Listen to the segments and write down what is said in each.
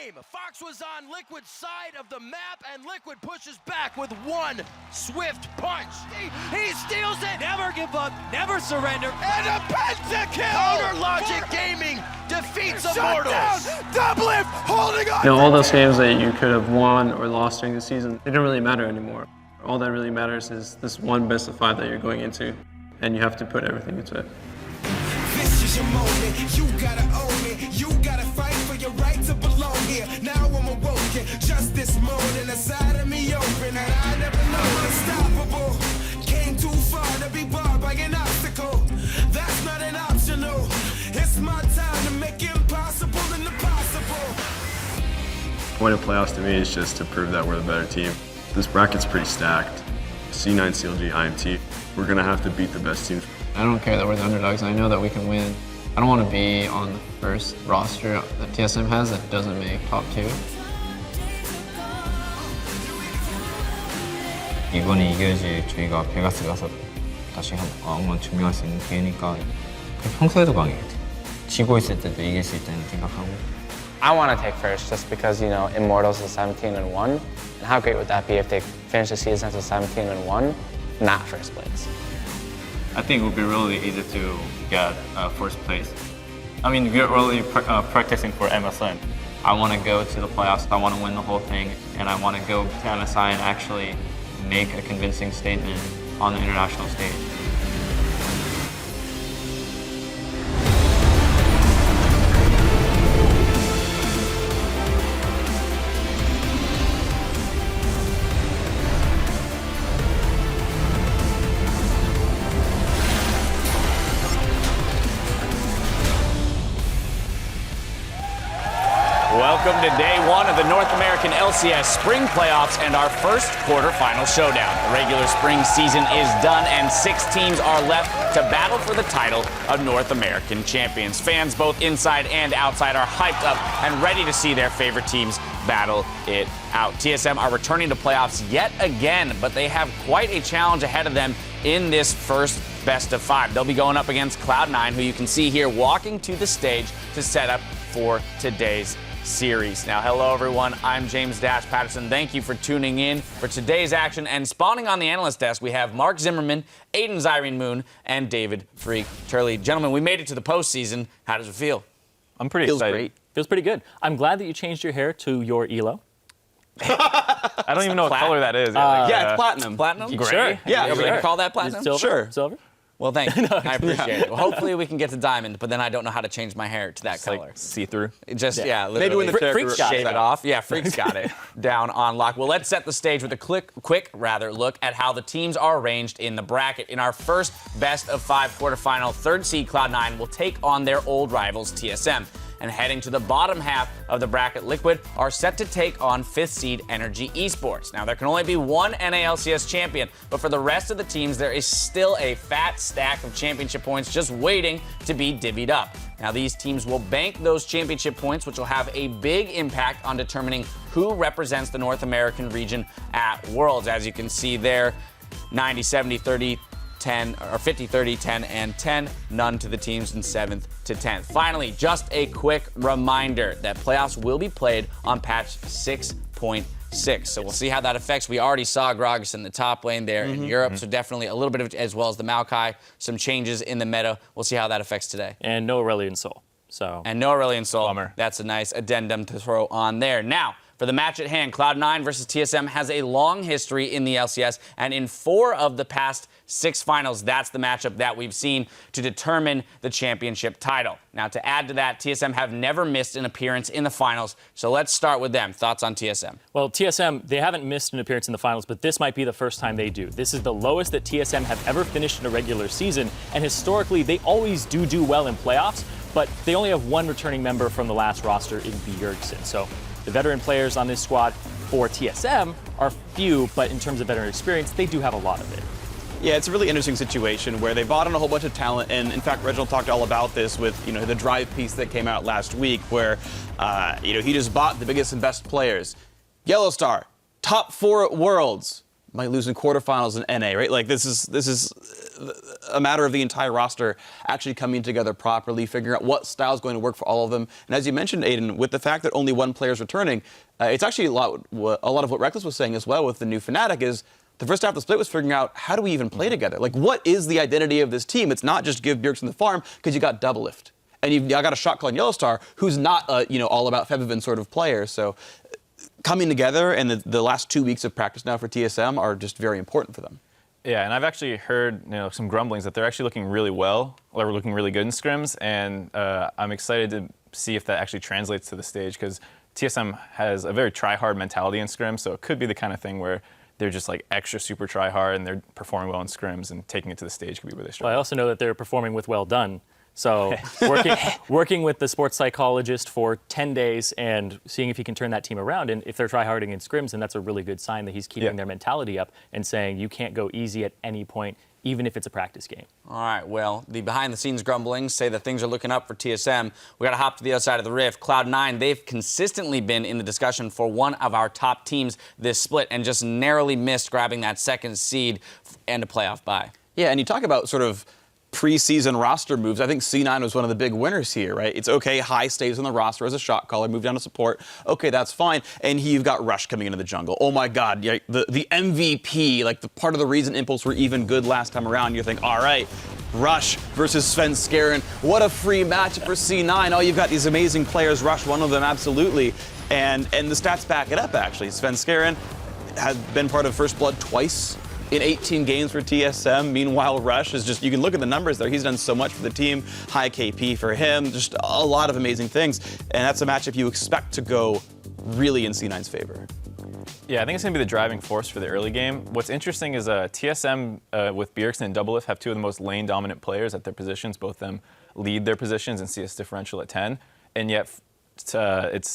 game. Fox was on Liquid's side of the map, and Liquid pushes back with one swift punch. He steals it. Never give up, never surrender. And a pentakill! Counter Logic Gaming defeats Immortals. Doublelift holding on. You know, all those games that you could have won or lost during the season, they don't really matter anymore. All that really matters is this one best of 5 that you're going into, and you have to put everything into it. This is your moment. You gotta own it. You gotta fight for your right to belong here. Now I'm awoken. Just this morning, a side of me open, and I never know unstoppable. Came too far to be barred by an obstacle. That's not an optional. It's my time to make impossible and the possible. The point of playoffs to me is just to prove that we're the better team. This bracket's pretty stacked. C9, CLG, IMT. We're gonna have to beat the best team. I don't care that we're the underdogs. I know that we can win. I don't want to be on the first roster that TSM has that doesn't make top 2. 이번에 이겨야지 저희가 베가스 가서 다시 한번 증명할 수 있는 기회니까 평소에도 강해요. 지고 있을 때도 이길 수 있다는 생각하고. I want to take first just because, you know, Immortals is 17-1. And how great would that be if they finish the season as a 17-1, not first place? I think it would be really easy to get first place. I mean, we're really practicing for MSN. I want to go to the playoffs. I want to win the whole thing, and I want to go to MSI and actually make a convincing statement on the international stage. Welcome to day 1 of the North American LCS Spring Playoffs and our first quarterfinal showdown. The regular spring season is done and 6 teams are left to battle for the title of North American champions. Fans both inside and outside are hyped up and ready to see their favorite teams battle it out. TSM are returning to playoffs yet again, but they have quite a challenge ahead of them in this first best of 5. They'll be going up against Cloud9, who you can see here walking to the stage to set up for today's series. Now, hello everyone, I'm James Dash Patterson. Thank you for tuning in for today's action. And spawning on the analyst desk, we have Mark Zimmerman, Aiden Zyrene Moon, and David Freak Turley. Gentlemen, we made it to the postseason. How does it feel? I'm pretty excited. Great. Feels pretty good. I'm glad that you changed your hair to your ELO. I don't even know what color that is. Yeah, it's platinum. Platinum? Great. Sure. Yeah, are we going to call that platinum? Silver? Sure. Silver? Well, thank you. I appreciate it. Well, hopefully we can get to diamond, but then I don't know how to change my hair to that It's color. like see-through. Just, yeah, literally. Maybe when the Freak's got shave it off. Yeah, Freak's got it down on lock. Well, let's set the stage with a quick look at how the teams are arranged in the bracket. In our first best of 5 quarterfinal, 3rd seed Cloud9 will take on their old rivals TSM. And heading to the bottom half of the bracket, Liquid are set to take on 5th seed Energy Esports. Now, there can only be one NALCS champion, but for the rest of the teams, there is still a fat stack of championship points just waiting to be divvied up. Now, these teams will bank those championship points, which will have a big impact on determining who represents the North American region at Worlds. As you can see there, 90, 70, 30, 10, or 50, 30, 10, and 10. None to the teams in 7th to 10th. Finally, just a quick reminder that playoffs will be played on patch 6.6. So we'll see how that affects. We already saw Gragas in the top lane there in Europe, so definitely a little bit of, as well as the Maokai, some changes in the meta. We'll see how that affects today. And no Aurelion Sol. And no Aurelion Sol. Bummer. That's a nice addendum to throw on there. Now, for the match at hand, Cloud9 versus TSM has a long history in the LCS, and in 4 of the past 6 finals, that's the matchup that we've seen to determine the championship title. Now, to add to that, TSM have never missed an appearance in the finals, so let's start with them. Thoughts on TSM? Well, TSM, they haven't missed an appearance in the finals, but this might be the first time they do. This is the lowest that TSM have ever finished in a regular season, and historically, they always do well in playoffs, but they only have 1 returning member from the last roster in Bjergsen. So the veteran players on this squad for TSM are few, but in terms of veteran experience, they do have a lot of it. Yeah, it's a really interesting situation where they bought in a whole bunch of talent, and in fact, Reginald talked all about this with the Drive piece that came out last week, where he just bought the biggest and best players. Yellowstar, top 4 at Worlds, might lose in quarterfinals in NA, right? Like this is a matter of the entire roster actually coming together properly, figuring out what style is going to work for all of them. And as you mentioned, Aiden, with the fact that only one player is returning, it's actually a lot of what Reckless was saying as well with the new Fnatic is the first half of the split was figuring out how do we even play together? Like, what is the identity of this team? It's not just give Bjergsen the farm because you got Doublelift. And you've got a shot calling Yellowstar who's not a, all about Febiven sort of player. So coming together and the last 2 weeks of practice now for TSM are just very important for them. Yeah, and I've actually heard some grumblings that they're actually looking really well, or looking really good in scrims, and I'm excited to see if that actually translates to the stage, because TSM has a very try-hard mentality in scrims, so it could be the kind of thing where they're just like extra super try-hard and they're performing well in scrims, and taking it to the stage could be where they struggle. Well, I also know that they're performing with well done. So working with the sports psychologist for 10 days and seeing if he can turn that team around. And if they're tryharding in scrims, then that's a really good sign that he's keeping their mentality up and saying you can't go easy at any point, even if it's a practice game. All right, well, the behind-the-scenes grumblings say that things are looking up for TSM. We got to hop to the other side of the rift. Cloud9, they've consistently been in the discussion for one of our top teams this split and just narrowly missed grabbing that second seed and a playoff bye. Yeah, and you talk about sort of preseason roster moves. I think C9 was one of the big winners here, right? It's okay, High stays on the roster as a shot caller, move down to support. Okay, that's fine. And you've got Rush coming into the jungle. Oh my God, yeah, the MVP, like the part of the reason Impulse were even good last time around. You think, all right, Rush versus Svenskeren. What a free matchup for C9. Oh, you've got these amazing players. Rush, one of them, absolutely. And the stats back it up, actually. Svenskeren has been part of First Blood twice in 18 games for TSM. Meanwhile, Rush is just, you can look at the numbers there. He's done so much for the team. High KP for him. Just a lot of amazing things. And that's a matchup you expect to go really in C9's favor. Yeah, I think it's going to be the driving force for the early game. What's interesting is TSM with Bjergsen and Doublelift have two of the most lane-dominant players at their positions. Both of them lead their positions in CS differential at 10. And yet it's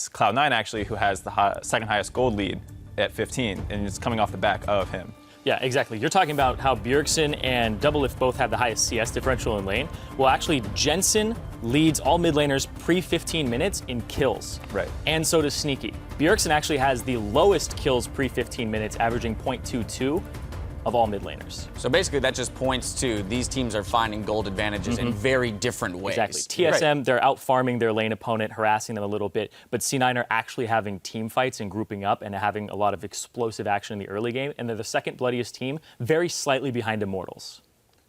Cloud9 actually who has the second highest gold lead at 15. And it's coming off the back of him. Yeah, exactly. You're talking about how Bjergsen and Doublelift both have the highest CS differential in lane. Well, actually, Jensen leads all mid laners pre-15 minutes in kills. Right. And so does Sneaky. Bjergsen actually has the lowest kills pre-15 minutes, averaging 0.22 of all mid laners. So basically that just points to these teams are finding gold advantages in very different ways. Exactly. TSM, they're out farming their lane opponent, harassing them a little bit, but C9 are actually having team fights and grouping up and having a lot of explosive action in the early game, and they're the second bloodiest team, very slightly behind Immortals.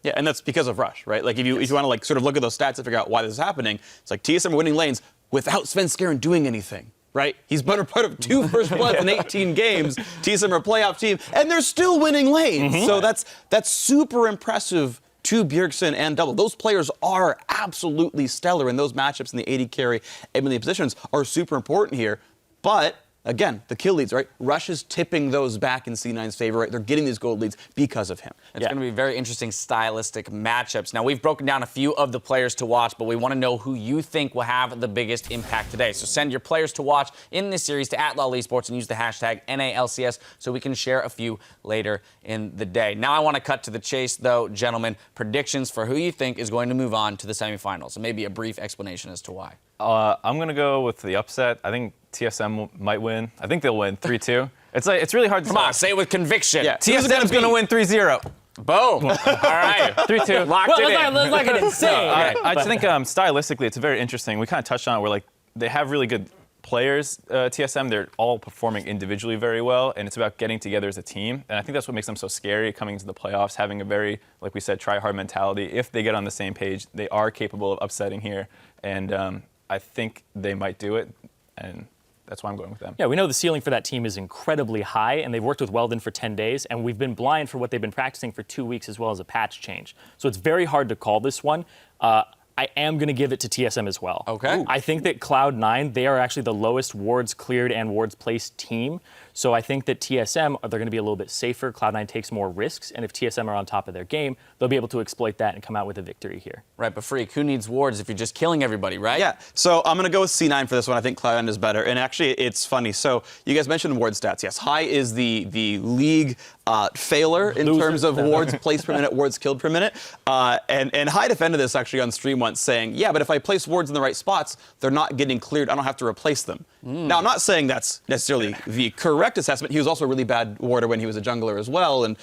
Yeah, and that's because of Rush, right? Like if you want to like sort of look at those stats and figure out why this is happening, it's like TSM are winning lanes without Svenskeren doing anything. Right? He's been a part of 2 First Bloods in 18 games. TSM are a playoff team, and they're still winning lanes. So that's super impressive to Bjergsen and Double. Those players are absolutely stellar, and those matchups in the AD carry and melee positions are super important here. But again, the kill leads, right? Rush is tipping those back in C9's favor, right? They're getting these gold leads because of him. It's going to be very interesting stylistic matchups. Now, we've broken down a few of the players to watch, but we want to know who you think will have the biggest impact today. So send your players to watch in this series to @LOLesports and use the hashtag NALCS so we can share a few later in the day. Now I want to cut to the chase, though, gentlemen. Predictions for who you think is going to move on to the semifinals, and maybe a brief explanation as to why. I'm going to go with the upset. I think TSM might win. I think they'll win 3-2. It's really hard to Come on, say it with conviction. Yeah. TSM's going to win 3-0. Boom. All right. 3-2. Locked it in. Let's not get insane. I think stylistically it's very interesting. We kind of touched on it where like they have really good players, TSM. They're all performing individually very well, and it's about getting together as a team. And I think that's what makes them so scary coming into the playoffs, having a very, like we said, try-hard mentality. If they get on the same page, they are capable of upsetting here. And I think they might do it, and that's why I'm going with them. Yeah, we know the ceiling for that team is incredibly high, and they've worked with Weldon for 10 days, and we've been blind for what they've been practicing for 2 weeks as well as a patch change. So it's very hard to call this one. I am going to give it to TSM as well. Okay. I think that Cloud9, they are actually the lowest wards cleared and wards placed team. So I think that TSM, they're going to be a little bit safer. Cloud9 takes more risks, and if TSM are on top of their game, they'll be able to exploit that and come out with a victory here. Right, but Freak, who needs wards if you're just killing everybody, right? Yeah, so I'm going to go with C9 for this one. I think Cloud9 is better. And actually, it's funny. So you guys mentioned ward stats. Yes, High is the league failer in terms of wards placed per minute, wards killed per minute. And High defended this actually on stream once, saying, yeah, but if I place wards in the right spots, they're not getting cleared. I don't have to replace them. Now, I'm not saying that's necessarily the correct assessment. He was also a really bad warder when he was a jungler as well. And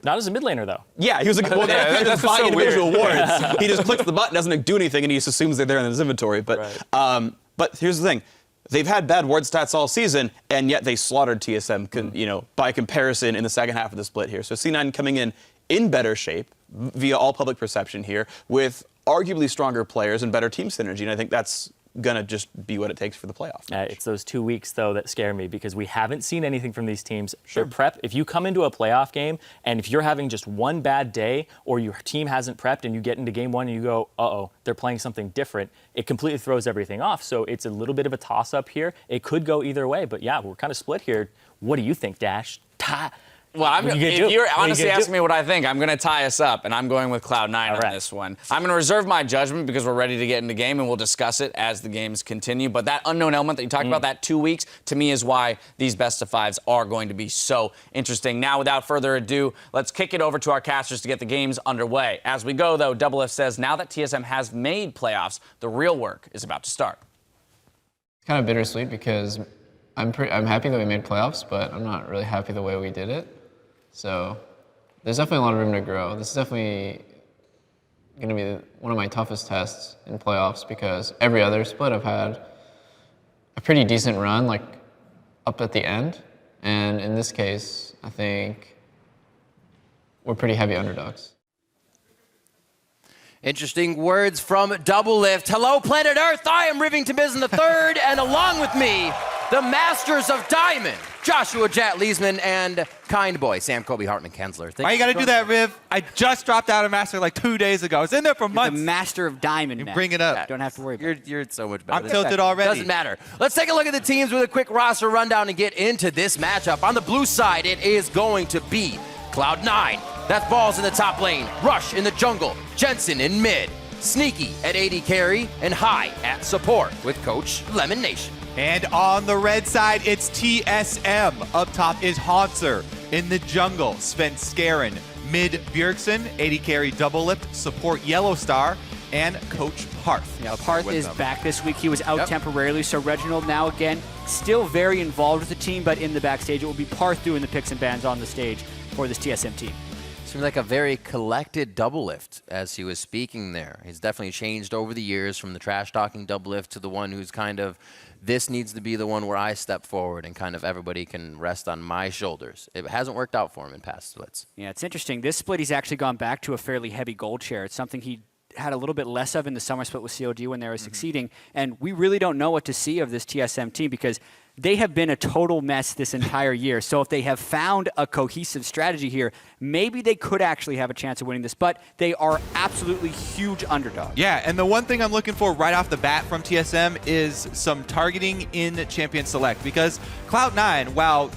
Not as a mid laner, though. Yeah, he was like, well, that's buying individual awards. He just clicks the button, doesn't do anything, and he just assumes they're there in his inventory. But here's the thing. They've had bad ward stats all season, and yet they slaughtered TSM, by comparison in the second half of the split here. So C9 coming in better shape via all public perception here with arguably stronger players and better team synergy, and I think that's going to just be what it takes for the playoff. It's those 2 weeks, though, that scare me because we haven't seen anything from these teams. Their prep, if you come into a playoff game and if you're having just one bad day or your team hasn't prepped and you get into game one and you go, uh-oh, they're playing something different, it completely throws everything off. So it's a little bit of a toss-up here. It could go either way, but yeah, we're kind of split here. What do you think, Dash? Well, if you're honestly asking me what I think, I'm going to tie us up, and I'm going with Cloud9 on this one. I'm going to reserve my judgment because we're ready to get into game, and we'll discuss it as the games continue. But that unknown element that you talked about, that 2 weeks, to me is why these best-of-5s are going to be so interesting. Now, without further ado, let's kick it over to our casters to get the games underway. As we go, though, Double F says, now that TSM has made playoffs, the real work is about to start. It's kind of bittersweet because I'm happy that we made playoffs, but I'm not really happy the way we did it. So there's definitely a lot of room to grow. This is definitely going to be one of my toughest tests in playoffs because every other split I've had a pretty decent run, like up at the end. And in this case, I think we're pretty heavy underdogs. Interesting words from Double Lift. Hello, planet Earth. I am Rivington Biz in the third, and along with me, the Masters of Diamond, Joshua Jat Leesman, and Kind Boy, Sam Kobe Hartman Kensler. Why you got to do that, Riv? I just dropped out of Master like 2 days ago. I was in there for months. The Master of Diamond, you man. bring it up. Don't have to worry about it. You're so much better. I'm tilted already. Doesn't matter. Let's take a look at the teams with a quick roster rundown and get into this matchup. On the blue side, it is going to be Cloud9. That's Balls in the top lane, Rush in the jungle, Jensen in mid, Sneaky at AD carry, and High at support with Coach Lemon Nation. And on the red side, it's TSM. Up top is Haunter. In the jungle, Sven Skaren. Mid, Bjergsen. AD carry, Double Lift. Support, Yellow Star. And Coach Parth. Yeah, Parth is back this week. He was out temporarily, so Reginald now again still very involved with the team, but in the backstage it will be Parth doing the picks and bans on the stage for this TSM team. Seems like a very collected Double Lift as he was speaking there. He's definitely changed over the years from the trash-talking Double Lift to the one who's kind of, this needs to be the one where I step forward and kind of everybody can rest on my shoulders. It hasn't worked out for him in past splits. Yeah, it's interesting. This split, he's actually gone back to a fairly heavy gold share. It's something he had a little bit less of in the summer split with COD when they were succeeding. And we really don't know what to see of this TSM team because they have been a total mess this entire year. So if they have found a cohesive strategy here, maybe they could actually have a chance of winning this. But they are absolutely huge underdogs. Yeah, and the one thing I'm looking for right off the bat from TSM is some targeting in Champion Select. Because Cloud9, while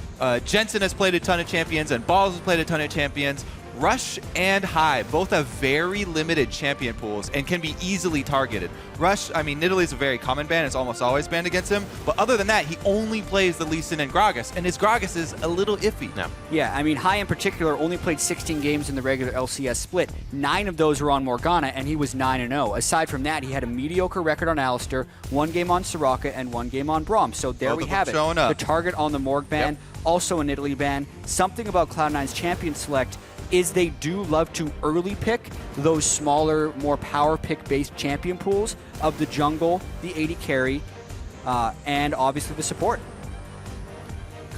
Jensen has played a ton of champions and Balls has played a ton of champions, Rush and High both have very limited champion pools and can be easily targeted. Rush, I mean, Nidalee is a very common ban. It's almost always banned against him. But other than that, he only plays the Lee Sin and Gragas, and his Gragas is a little iffy. Yeah, I mean, High in particular only played 16 games in the regular LCS split. 9 of those were on Morgana, and he was 9-0. Aside from that, he had a mediocre record on Alistair, 1 game on Soraka, and 1 game on Braum. So there we have it. The target on the Morg ban, also a Nidalee ban. Something about Cloud9's champion select is they do love to early pick those smaller, more power pick-based champion pools of the jungle, the AD carry, and obviously the support.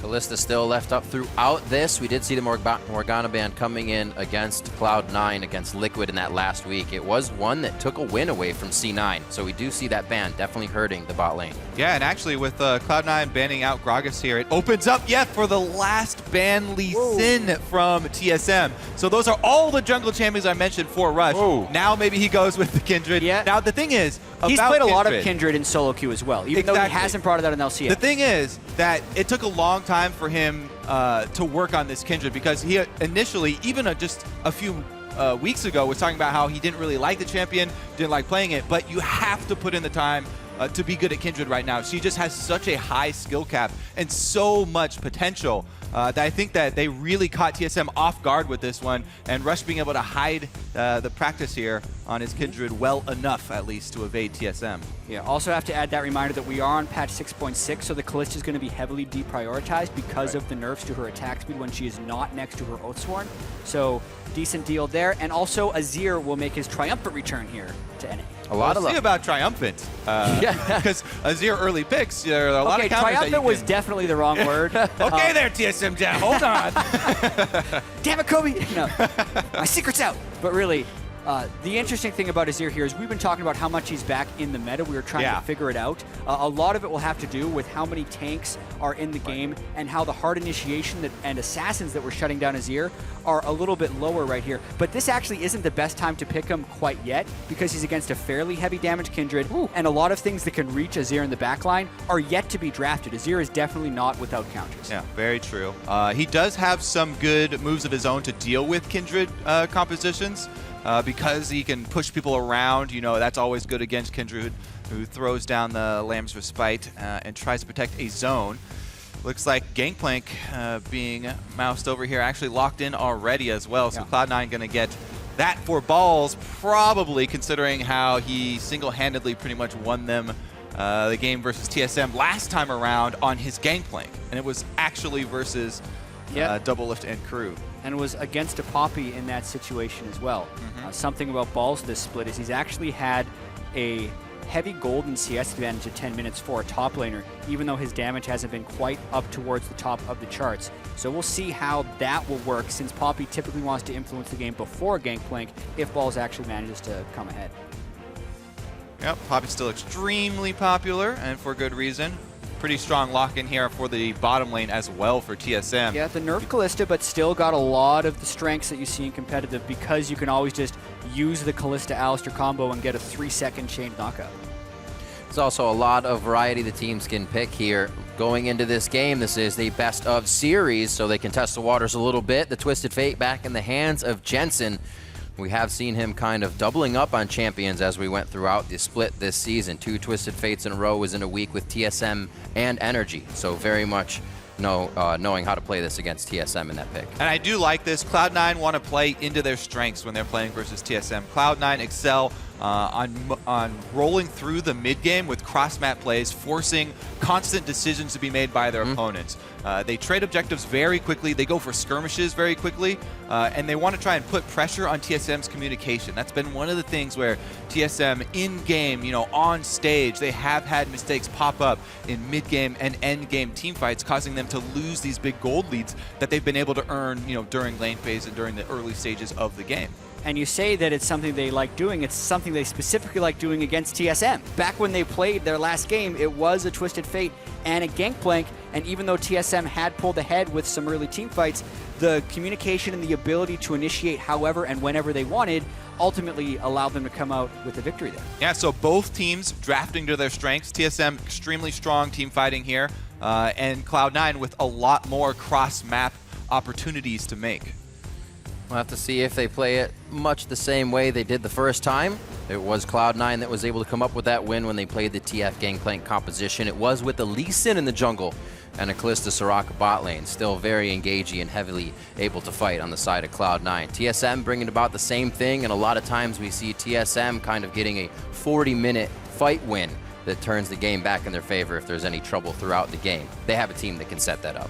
Kalista still left up throughout this. We did see the Morgana ban coming in against Cloud9 against Liquid in that last week. It was one that took a win away from C9, so we do see that ban definitely hurting the bot lane. Yeah, and actually with Cloud9 banning out Gragas here, it opens up yet for the last ban Lee Sin from TSM. So those are all the jungle champions I mentioned for Rush. Now maybe he goes with the Kindred. Yeah. Now the thing is, he's played a lot of Kindred in solo queue as well, even though he hasn't brought it out in LCS. The thing is that it took a long time for him to work on this Kindred because he initially, even just a few weeks ago, was talking about how he didn't really like the champion, didn't like playing it, but you have to put in the time to be good at Kindred right now. She just has such a high skill cap and so much potential that I think that they really caught TSM off guard with this one, and Rush being able to hide the practice here on his Kindred well enough, at least, to evade TSM. Yeah, also have to add that reminder that we are on patch 6.6, so the Kalista is going to be heavily deprioritized because of the nerfs to her attack speed when she is not next to her Oathsworn. So decent deal there. And also Azir will make his triumphant return here to NA. We'll see about triumphant. Because Azir early picks, there are a lot of counters triumphant was definitely the wrong word. Okay there, TSM Jam, hold on. Damn it, Kobe! No, my secret's out. But really, the interesting thing about Azir here is we've been talking about how much he's back in the meta. We were trying to figure it out. A lot of it will have to do with how many tanks are in the game and how the hard initiation and assassins that were shutting down Azir are a little bit lower right here. But this actually isn't the best time to pick him quite yet because he's against a fairly heavy damage Kindred, and a lot of things that can reach Azir in the backline are yet to be drafted. Azir is definitely not without counters. Yeah, very true. He does have some good moves of his own to deal with Kindred compositions. Because he can push people around, you know, that's always good against Kindred, who throws down the Lamb's Respite and tries to protect a zone. Looks like Gangplank being moused over here, actually locked in already as well, so Cloud9 going to get that for balls, probably, considering how he single-handedly pretty much won them the game versus TSM last time around on his Gangplank, and it was actually versus Doublelift and Crew. And was against a Poppy in that situation as well. Something about balls this split is he's actually had a heavy gold and CS advantage of 10 minutes for a top laner, even though his damage hasn't been quite up towards the top of the charts. So we'll see how that will work, since Poppy typically wants to influence the game before Gangplank if balls actually manages to come ahead. Yep, Poppy's still extremely popular, and for good reason. Pretty strong lock-in here for the bottom lane as well for TSM. Yeah, the nerf Kalista, but still got a lot of the strengths that you see in competitive because you can always just use the Kalista-Alistar combo and get a 3-second chain knockout. There's also a lot of variety the teams can pick here. Going into this game, this is the best of series, so they can test the waters a little bit. The Twisted Fate back in the hands of Jensen. We have seen him kind of doubling up on champions as we went throughout the split this season. 2 Twisted Fates in a row was in a week with TSM and Energy. So very much knowing how to play this against TSM in that pick. And I do like this. Cloud9 want to play into their strengths when they're playing versus TSM. Cloud9 excel on rolling through the mid game with cross-map plays, forcing constant decisions to be made by their opponents. They trade objectives very quickly. They go for skirmishes very quickly, and they want to try and put pressure on TSM's communication. That's been one of the things where TSM in-game, you know, on stage, they have had mistakes pop up in mid-game and end-game teamfights, causing them to lose these big gold leads that they've been able to earn, you know, during lane phase and during the early stages of the game. And you say that it's something they like doing. It's something they specifically like doing against TSM. Back when they played their last game, it was a Twisted Fate and a Gangplank. And even though TSM had pulled ahead with some early team fights, the communication and the ability to initiate however and whenever they wanted ultimately allowed them to come out with a victory there. Yeah, so both teams drafting to their strengths. TSM extremely strong team fighting here, and Cloud9 with a lot more cross-map opportunities to make. We'll have to see if they play it much the same way they did the first time. It was Cloud9 that was able to come up with that win when they played the TF Gangplank composition. It was with the Lee Sin in the jungle and a Kalista Soraka bot lane. Still very engaging and heavily able to fight on the side of Cloud9. TSM bringing about the same thing, and a lot of times we see TSM kind of getting a 40-minute fight win that turns the game back in their favor if there's any trouble throughout the game. They have a team that can set that up.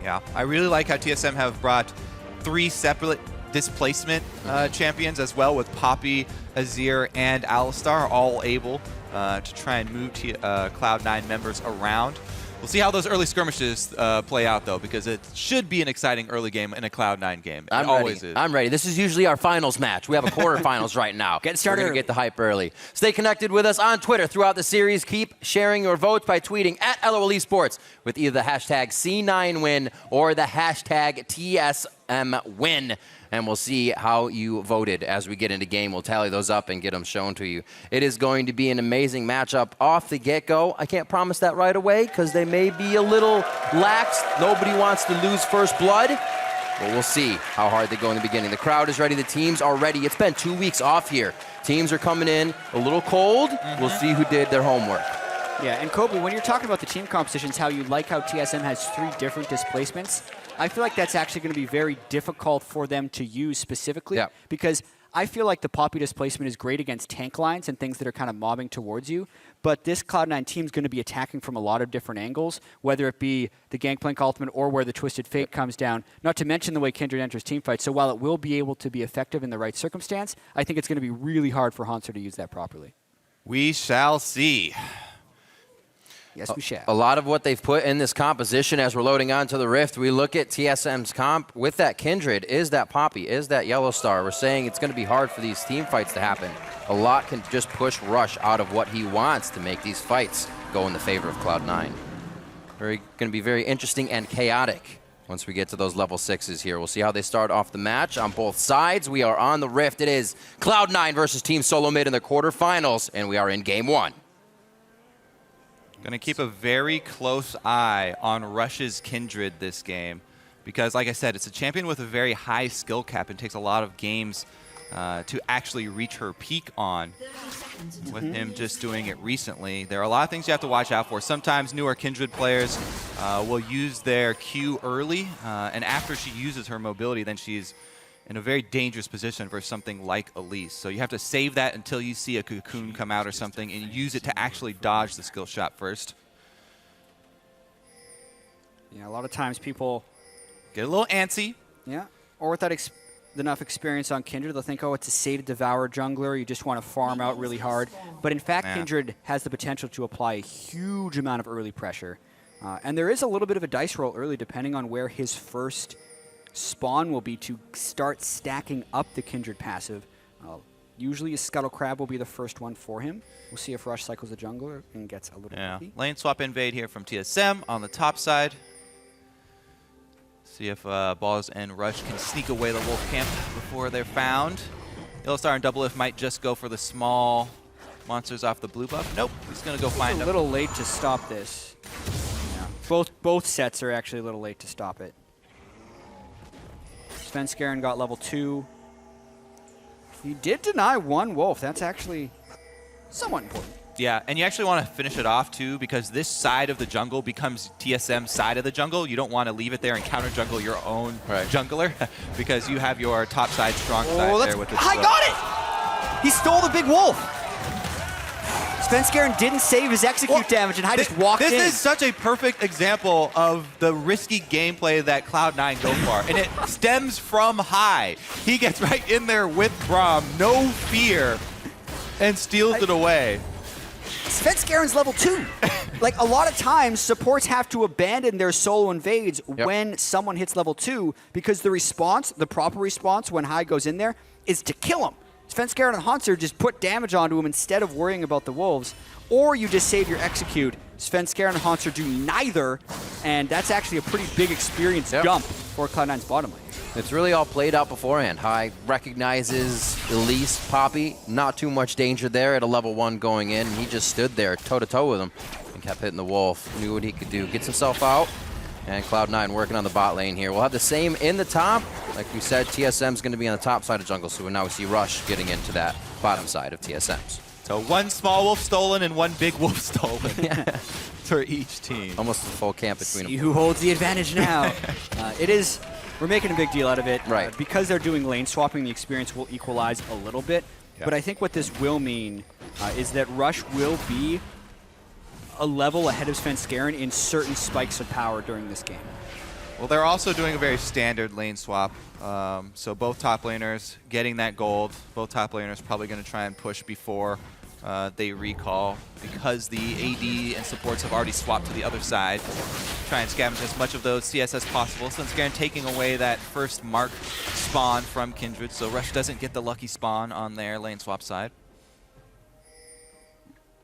Yeah, I really like how TSM have brought 3 separate displacement champions as well, with Poppy, Azir, and Alistar all able to try and move Cloud9 members around. We'll see how those early skirmishes play out, though, because it should be an exciting early game in a Cloud9 game. It always is. I'm ready. This is usually our finals match. We have a quarterfinals right now. Get started. We're going to get the hype early. Stay connected with us on Twitter throughout the series. Keep sharing your votes by tweeting at LOL Esports with either the hashtag C9win or the hashtag TSMwin. And we'll see how you voted as we get into game. We'll tally those up and get them shown to you. It is going to be an amazing matchup off the get-go. I can't promise that right away because they may be a little lax. Nobody wants to lose first blood. But we'll see how hard they go in the beginning. The crowd is ready. The teams are ready. It's been 2 weeks off here. Teams are coming in a little cold. We'll see who did their homework. Yeah, and Kobe, when you're talking about the team compositions, how you like how TSM has 3 different displacements, I feel like that's actually going to be very difficult for them to use specifically because I feel like the Poppy displacement is great against tank lines and things that are kind of mobbing towards you, but this Cloud9 team is going to be attacking from a lot of different angles, whether it be the Gangplank ultimate or where the Twisted Fate comes down, not to mention the way Kindred enters teamfights. So while it will be able to be effective in the right circumstance, I think it's going to be really hard for Hanser to use that properly. We shall see. Yes, we shall. A lot of what they've put in this composition as we're loading onto the Rift, we look at TSM's comp with that Kindred, is that Poppy, is that Yellow Star. We're saying it's going to be hard for these team fights to happen. A lot can just push Rush out of what he wants to make these fights go in the favor of Cloud9. Going to be very interesting and chaotic once we get to those level 6s here. We'll see how they start off the match on both sides. We are on the Rift. It is Cloud9 versus Team Solo Mid in the quarterfinals, and we are in game 1. Going to keep a very close eye on Rush's Kindred this game because, like I said, it's a champion with a very high skill cap and takes a lot of games to actually reach her peak on. With him just doing it recently, there are a lot of things you have to watch out for. Sometimes newer Kindred players will use their Q early, and after she uses her mobility, then she's in a very dangerous position for something like Elise. So you have to save that until you see a cocoon come out or something and use it to actually dodge the skill shot first. Yeah, a lot of times people get a little antsy. Yeah, or without enough experience on Kindred, they'll think, oh, it's a Save to Devour jungler, you just want to farm out really hard. But in fact, Kindred has the potential to apply a huge amount of early pressure. And there is a little bit of a dice roll early depending on where his first spawn will be to start stacking up the Kindred passive. Usually a Scuttle Crab will be the first one for him. We'll see if Rush cycles the jungler and gets a little tricky. Lane swap invade here from TSM on the top side. See if Balls and Rush can sneak away the Wolf camp before they're found. Yellow Star and Double Lift might just go for the small monsters off the blue buff. Nope, he's going to go find them. A little late to stop this. Yeah. Both sets are actually a little late to stop it. Svenskeren got level 2. He did deny 1 Wolf. That's actually somewhat important. Yeah, and you actually want to finish it off, too, because this side of the jungle becomes TSM's side of the jungle. You don't want to leave it there and counter-jungle your own jungler because you have your top side, strong side there with the I got it! He stole the big wolf! Svenskeren didn't save his execute damage, and I just walked in. This is such a perfect example of the risky gameplay that Cloud9 go for, and it stems from High. He gets right in there with Braum, no fear, and steals it away. Svenskeren's level 2. Like, a lot of times, supports have to abandon their solo invades when someone hits level 2 because the response, the proper response when High goes in there, is to kill him. Svenskeren and Hanser just put damage onto him instead of worrying about the wolves, or you just save your execute. Svenskeren and Hanser do neither, and that's actually a pretty big experience dump for Cloud9's bottom lane. It's really all played out beforehand. High recognizes Elise, Poppy, not too much danger there at a level 1 going in, and he just stood there toe-to-toe with him and kept hitting the wolf, knew what he could do. Gets himself out, and Cloud9 working on the bot lane here. We'll have the same in the top. Like we said, TSM's going to be on the top side of jungle, so now we see Rush getting into that bottom side of TSM's. So 1 small wolf stolen and 1 big wolf stolen for each team. Almost a full camp between them. See who holds the advantage now. We're making a big deal out of it. Right. Because they're doing lane swapping, the experience will equalize a little bit. Yeah. But I think what this will mean is that Rush will be a level ahead of Svenskeren in certain spikes of power during this game. Well, they're also doing a very standard lane swap. So both top laners getting that gold. Both top laners probably going to try and push before they recall because the AD and supports have already swapped to the other side. Try and scavenge as much of those CS as possible. Svenskeren taking away that first mark spawn from Kindred, so Rush doesn't get the lucky spawn on their lane swap side.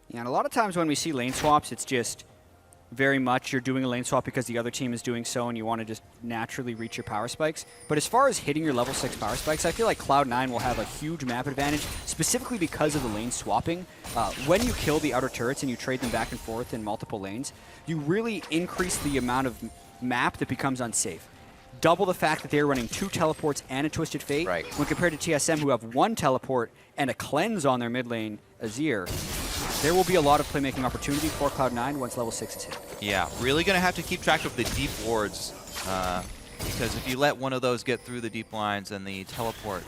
Yeah, and a lot of times when we see lane swaps, it's just very much you're doing a lane swap because the other team is doing so and you want to just naturally reach your power spikes. But as far as hitting your level 6 power spikes, I feel like Cloud9 will have a huge map advantage, specifically because of the lane swapping. When you kill the outer turrets and you trade them back and forth in multiple lanes, you really increase the amount of map that becomes unsafe. Double the fact that they're running 2 teleports and a Twisted Fate, when compared to TSM, who have 1 teleport and a cleanse on their mid lane, Azir. there will be a lot of playmaking opportunity for Cloud9 once level 6 is hit. Yeah, really going to have to keep track of the deep wards because if you let one of those get through the deep lines and the teleport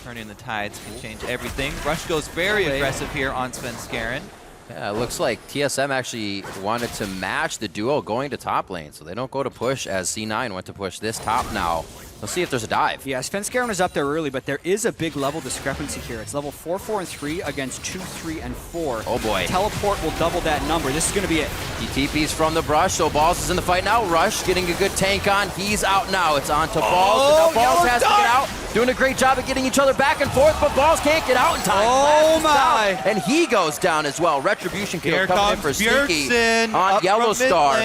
turning the tides can change everything. Rush goes very aggressive here on Svenskeren. Yeah, it looks like TSM actually wanted to match the duo going to top lane, so they don't go to push as C9 went to push this top now. Let's see if there's a dive. Yeah, Svenskeren is up there early, but there is a big level discrepancy here. It's level 4, 4, and 3 against 2, 3, and 4. Oh boy. Teleport will double that number. This is going to be it. He TP's from the brush, so Balls is in the fight now. Rush getting a good tank on. He's out now. It's on to Balls, and now Balls has to get out. Doing a great job of getting each other back and forth, but Balls can't get out in time. Oh my! And he goes down as well. Retribution kill coming in for Sneaky Bjergsen on Yellow Star.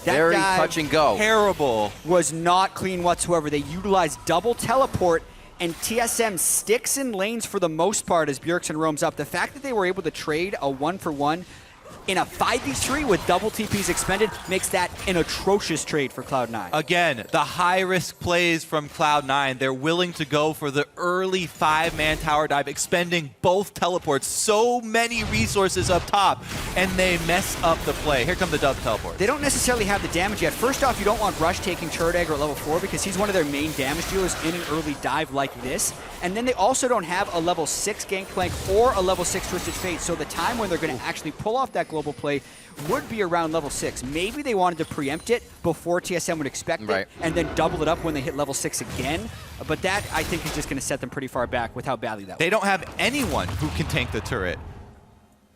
That Very dive touch and go. Terrible. Was not clean whatsoever. They utilized double teleport, and TSM sticks in lanes for the most part as Bjergsen roams up. The fact that they were able to trade a 1-for-1 in a 5v3 with double TPs expended makes that an atrocious trade for Cloud9. Again, the high-risk plays from Cloud9. They're willing to go for the early 5-man tower dive, expending both teleports. So many resources up top, and they mess up the play. Here come the double teleport. They don't necessarily have the damage yet. First off, you don't want Rush taking Turret Dagger at level 4 because he's one of their main damage dealers in an early dive like this. And then they also don't have a level 6 Gangplank or a level 6 Twisted Fate, so the time when they're going to actually pull off that global play would be around level 6. Maybe they wanted to preempt it before TSM would expect it and then double it up when they hit level 6 again. But that, I think, is just going to set them pretty far back with how badly that was. They don't have anyone who can tank the turret.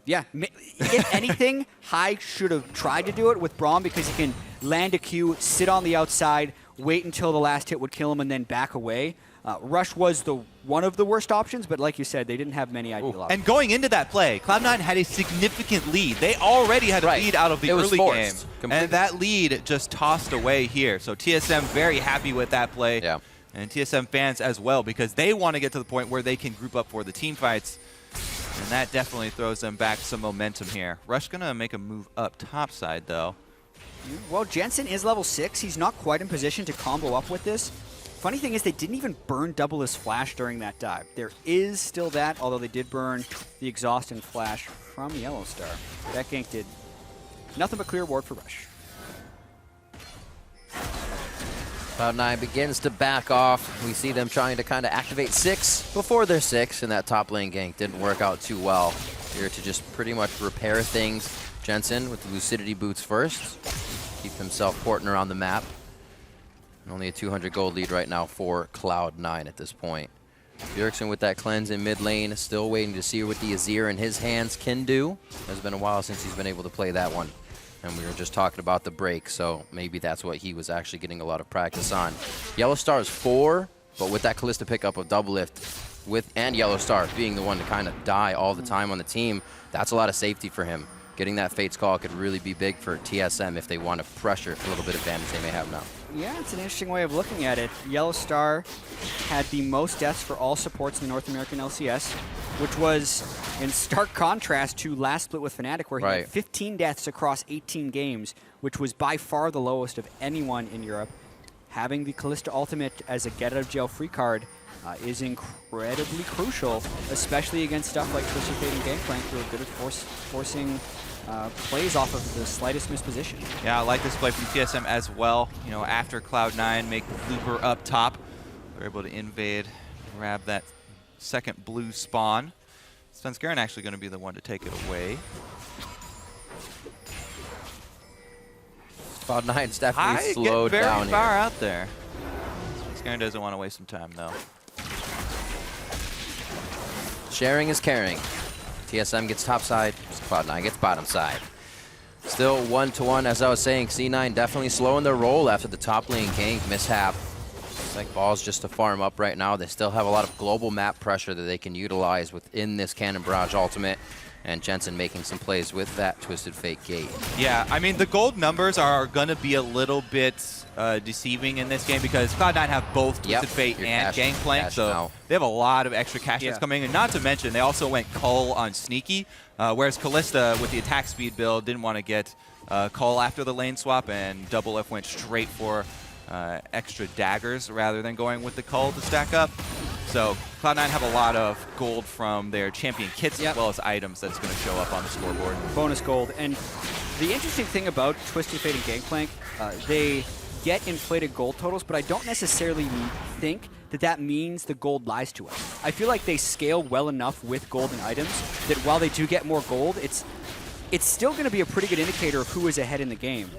Yeah, if anything, High should have tried to do it with Braum because he can land a Q, sit on the outside, wait until the last hit would kill him, and then back away. Rush was one of the worst options, but like you said, they didn't have many ideal options. And going into that play, Cloud9 had a significant lead. They already had a lead out of the early game. And that lead just tossed away here. So TSM very happy with that play. Yeah. And TSM fans as well, because they want to get to the point where they can group up for the team fights. And that definitely throws them back some momentum here. Rush going to make a move up top side, though. Well, Jensen is level 6. He's not quite in position to combo up with this. Funny thing is they didn't even burn double his flash during that dive. There is still that, although they did burn the exhaust and flash from Yellow Star. That gank did nothing but clear ward for Rush. Cloud9 begins to back off. We see them trying to kind of activate 6 before they're 6, and that top lane gank didn't work out too well. Here to just pretty much repair things. Jensen with the Lucidity boots first. Keep himself porting around the map. Only a 200 gold lead right now for Cloud9 at this point. Bjergsen with that cleanse in mid lane, still waiting to see what the Azir in his hands can do. It's been a while since he's been able to play that one. And we were just talking about the break, so maybe that's what he was actually getting a lot of practice on. Yellow Star is 4, but with that Kalista pickup of double lift, and Yellow Star being the one to kind of die all the time on the team, that's a lot of safety for him. Getting that Fate's Call could really be big for TSM if they want to pressure a little bit of advantage they may have now. Yeah, it's an interesting way of looking at it. Yellow Star had the most deaths for all supports in the North American LCS, which was in stark contrast to last split with Fnatic, where he had 15 deaths across 18 games, which was by far the lowest of anyone in Europe. Having the Kalista ultimate as a get-out-of-jail-free card is incredibly crucial, especially against stuff like Twisted Fate and Gangplank, who are good at forcing plays off of the slightest misposition. Yeah, I like this play from TSM as well. You know, after Cloud9 make the looper up top, they're able to invade, grab that second blue spawn. Svenskeren actually going to be the one to take it away. Cloud9's definitely slowed very down far here. out there. Svenskeren doesn't want to waste some time though. Sharing is caring. TSM gets top side, Cloud9 gets bottom side. Still 1-1, as I was saying. C9 definitely slowing their roll after the top lane gank mishap. It's like Balls just to farm up right now. They still have a lot of global map pressure that they can utilize within this Cannon Barrage ultimate. And Jensen making some plays with that Twisted Fate gate. Yeah, I mean, the gold numbers are going to be a little bit deceiving in this game because Cloud9 have both Twisted Fate and Gangplank, so they have a lot of extra cash that's coming. And not to mention, they also went Cull on Sneaky, whereas Kalista, with the attack speed build, didn't want to get Cull after the lane swap, and Double F went straight for extra daggers rather than going with the Cull to stack up. So Cloud9 have a lot of gold from their champion kits as well as items that's going to show up on the scoreboard. Bonus gold. And the interesting thing about Twisted Fate and Gangplank, they get inflated gold totals, but I don't necessarily think that means the gold lies to us. I feel like they scale well enough with golden items that while they do get more gold, it's still going to be a pretty good indicator of who is ahead in the game.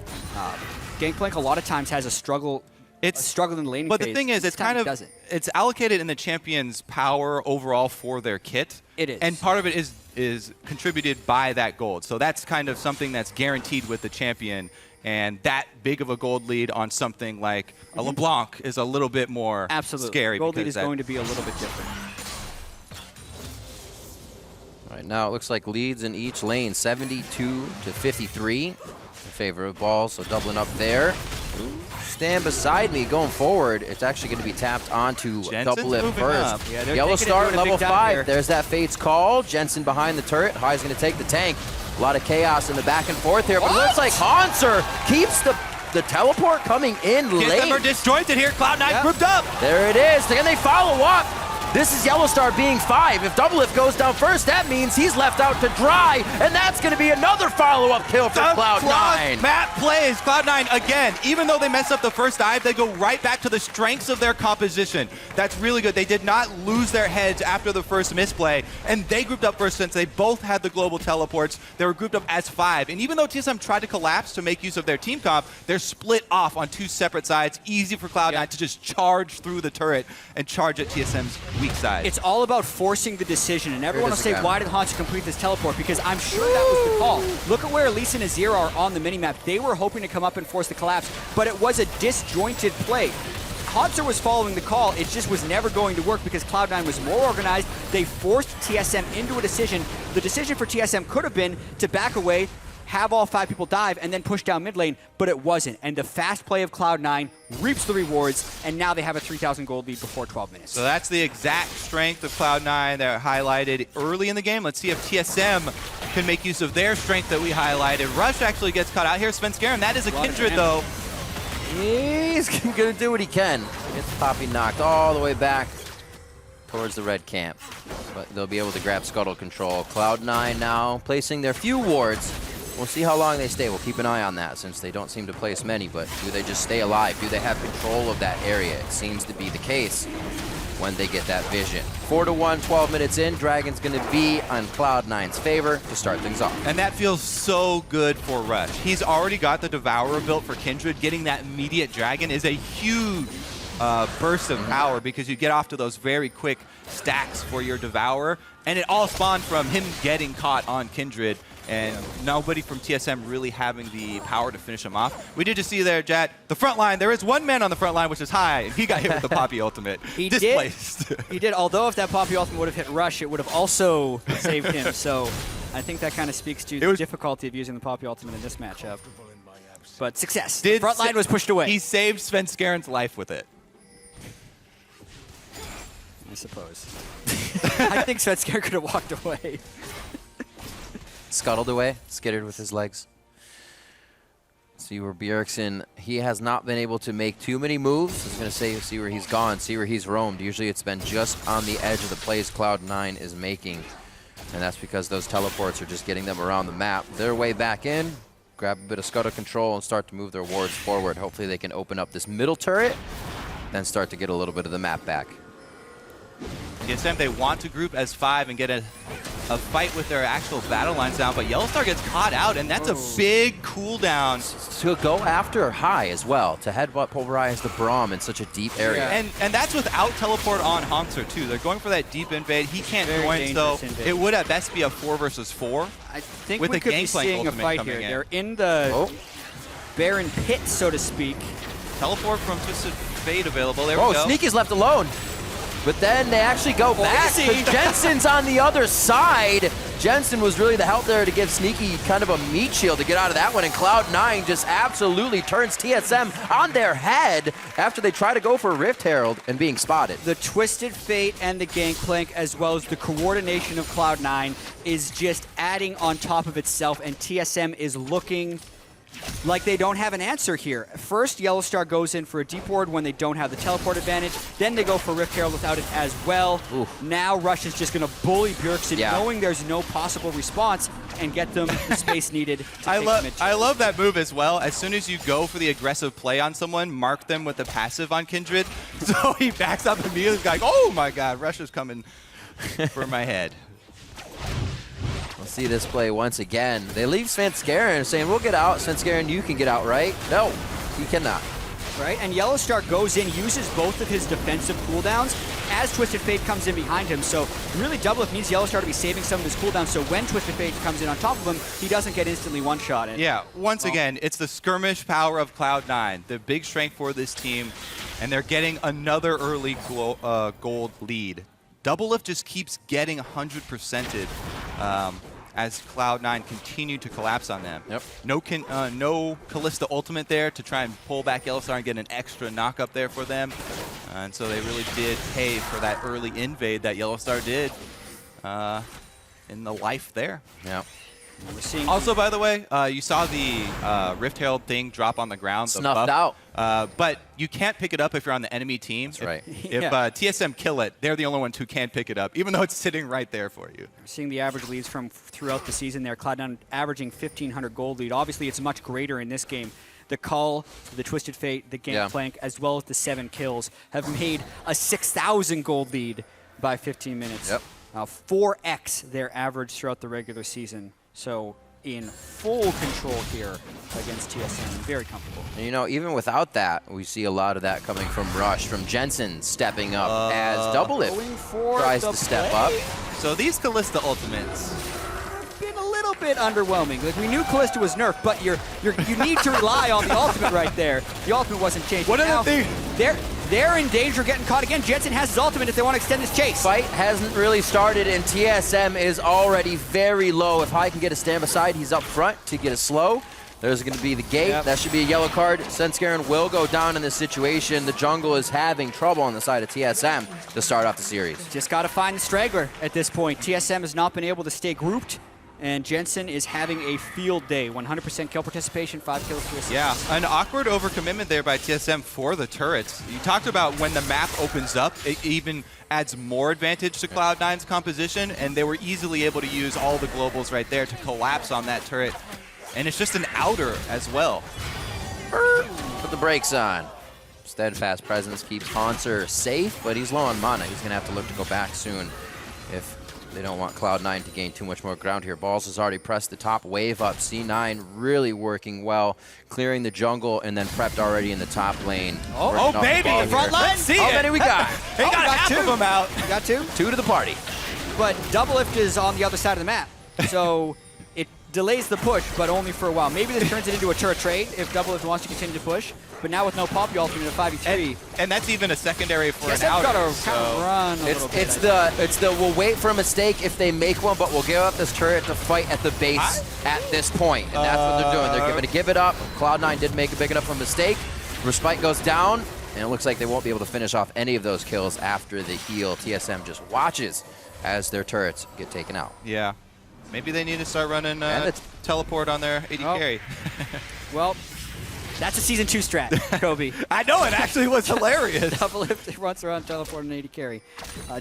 Gangplank a lot of times has a struggle. It's struggle in the laning phase. But the thing is, it's kind of it's allocated in the champion's power overall for their kit. It is, and part of it is contributed by that gold. So that's kind of something that's guaranteed with the champion. And that big of a gold lead on something like a LeBlanc is a little bit more scary. Gold lead is going to be a little bit different. All right, now it looks like leads in each lane, 72 to 53 in favor of Balls, so doubling up there. Stand beside me going forward. It's actually going to be tapped onto Double Lift first. Yeah, Yellow Star level 5. Here. There's that Fate's call. Jensen behind the turret. High's going to take the tank. A lot of chaos in the back and forth here, but it looks like Hanser keeps the teleport coming in late. Them are disjointed here. Cloud9 grouped up. There it is. Can they follow up? This is Yellow Star being 5. If Double Lift goes down first, that means he's left out to dry, and that's going to be another follow-up kill for Cloud9. Map plays. Cloud9, again, even though they messed up the first dive, they go right back to the strengths of their composition. That's really good. They did not lose their heads after the first misplay, and they grouped up first since they both had the global teleports. They were grouped up as 5, and even though TSM tried to collapse to make use of their team comp, they're split off on 2 separate sides. Easy for Cloud9 to just charge through the turret and charge at TSM's weak side. It's all about forcing the decision, and everyone will say, why did Hanser complete this teleport? Because I'm sure that was the call. Look at where Elise and Azir are on the minimap. They were hoping to come up and force the collapse, but it was a disjointed play. Hanser was following the call. It just was never going to work because Cloud9 was more organized. They forced TSM into a decision. The decision for TSM could have been to back away, have all 5 people dive, and then push down mid lane, but it wasn't. And the fast play of Cloud9 reaps the rewards, and now they have a 3,000 gold lead before 12 minutes. So that's the exact strength of Cloud9 that highlighted early in the game. Let's see if TSM can make use of their strength that we highlighted. Rush actually gets caught out here. Svenskeren, that is a Kindred, though. He's going to do what he can. Gets Poppy knocked all the way back towards the red camp. But they'll be able to grab Scuttle control. Cloud9 now placing their few wards. We'll see how long they stay. We'll keep an eye on that since they don't seem to place many, but do they just stay alive? Do they have control of that area? It seems to be the case when they get that vision. 4-1, 12 minutes in. Dragon's going to be on Cloud9's favor to start things off. And that feels so good for Rush. He's already got the Devourer built for Kindred. Getting that immediate Dragon is a huge burst of power because you get off to those very quick stacks for your Devourer. And it all spawned from him getting caught on Kindred. And nobody from TSM really having the power to finish him off. We did just see there, Jat, the front line. There is one man on the front line, which is High, and he got hit with the Poppy ultimate. He displaced. He did, although if that Poppy ultimate would have hit Rush, it would have also saved him. So I think that kind of speaks to the difficulty of using the Poppy ultimate in this matchup. But success. The front line was pushed away. He saved Svenskeren's life with it. I suppose. I think Svenskeren could have walked away. Scuttled away, skittered with his legs. See where Bjergsen, he has not been able to make too many moves. I was going to say, see where he's gone, see where he's roamed. Usually it's been just on the edge of the plays Cloud9 is making. And that's because those teleports are just getting them around the map. Their way back in, grab a bit of Scuttle control and start to move their wards forward. Hopefully they can open up this middle turret, then start to get a little bit of the map back. TSM, they want to group as 5 and get a fight with their actual battle lines down, but Yellowstar gets caught out, and that's a big cooldown. To go after High as well, to headbutt pulverize the Braum in such a deep area. Yeah. And that's without teleport on Hanser too. They're going for that deep invade. He can't join, so it would at best be a 4 versus 4. I think with we the could be seeing a fight here. They're in the Baron pit, so to speak. Teleport from Twisted Fate available. There we go. Sneaky's left alone. But then they actually go back because Jensen's on the other side. Jensen was really the help there to give Sneaky kind of a meat shield to get out of that one, and Cloud9 just absolutely turns TSM on their head after they try to go for Rift Herald and being spotted. The Twisted Fate and the Gangplank, as well as the coordination of Cloud9, is just adding on top of itself, and TSM is looking like they don't have an answer here. First, Yellow Star goes in for a deep ward when they don't have the teleport advantage. Then they go for Rift Herald without it as well. Oof. Now Rush is just going to bully Bjergsen, knowing there's no possible response, and get them the space needed to I take love that move as well. As soon as you go for the aggressive play on someone, mark them with a passive on Kindred. So he backs up immediately, like, oh my god, Rush is coming for my head. We'll see this play once again. They leave Svenskeren saying, we'll get out. Svenskeren, you can get out, right? No, he cannot. Right, and Yellow Star goes in, uses both of his defensive cooldowns as Twisted Fate comes in behind him. So really Doublelift needs Yellow Star to be saving some of his cooldowns, so when Twisted Fate comes in on top of him, he doesn't get instantly one-shotted. Yeah, once again, it's the skirmish power of Cloud9, the big strength for this team, and they're getting another early gold lead. Doublelift just keeps getting 100%ed as Cloud9 continue to collapse on them. Yep. No Kalista ultimate there to try and pull back Yellow Star and get an extra knock up there for them. And so they really did pay for that early invade that Yellow Star did in the life there. Yeah. We're seeing Also, by the way, you saw the Rift Herald thing drop on the ground. The Snuffed buff. out. But you can't pick it up if you're on the enemy team. That's right. If TSM kill it, they're the only ones who can pick it up, even though it's sitting right there for you. We're seeing the average leads from throughout the season there. Cloud9 averaging 1,500 gold lead. Obviously, it's much greater in this game. The Cull, the Twisted Fate, the Gangplank, as well as the 7 kills have made a 6,000 gold lead by 15 minutes. Yep. 4x their average throughout the regular season. So in full control here against TSM. Very comfortable. And you know, even without that, we see a lot of that coming from Rush, from Jensen stepping up as Doublelift tries to step up. So these Kalista ultimates been a little bit underwhelming. Like, we knew Kalista was nerfed, but you need to rely on the ultimate right there. The ultimate wasn't changed. What are the things? They're in danger of getting caught again. Jensen has his ultimate if they want to extend this chase. Fight hasn't really started, and TSM is already very low. If Hai can get a stand beside, he's up front to get a slow. There's going to be the gate. Yep. That should be a yellow card. Svenskeren will go down in this situation. The jungle is having trouble on the side of TSM to start off the series. Just got to find the straggler at this point. TSM has not been able to stay grouped, and Jensen is having a field day. 100% kill participation, 5 kills, 3 assists. Yeah, an awkward overcommitment there by TSM for the turrets. You talked about when the map opens up, it even adds more advantage to Cloud9's composition, and they were easily able to use all the globals right there to collapse on that turret. And it's just an outer as well. Put the brakes on. Steadfast presence keeps Haunter safe, but he's low on mana. He's going to have to look to go back soon if they don't want Cloud9 to gain too much more ground here. Balls has already pressed the top wave up. C9 really working well, clearing the jungle and then prepped already in the top lane. Oh baby, the front line. Let's see How it. many we got? They got half of them out. You got 2? 2 to the party. But Doublelift is on the other side of the map, so it delays the push, but only for a while. Maybe this turns it into a turret trade if Doublelift wants to continue to push. But now with no pop, you ultimate a 5v3. And that's even a secondary for Yes, an outer. got to so kind of run a little bit. It's the we'll wait for a mistake if they make one, but we'll give up this turret to fight at the base at this point. And that's what they're doing. They're going to give it up. Cloud9 did make a big enough of a mistake. Respite goes down, and it looks like they won't be able to finish off any of those kills after the heal. TSM just watches as their turrets get taken out. Yeah. Maybe they need to start running And teleport on their AD carry. Well, that's a Season 2 strat, Kobe. I know, it actually was hilarious. Doublelift runs around, teleport, and 80 carry.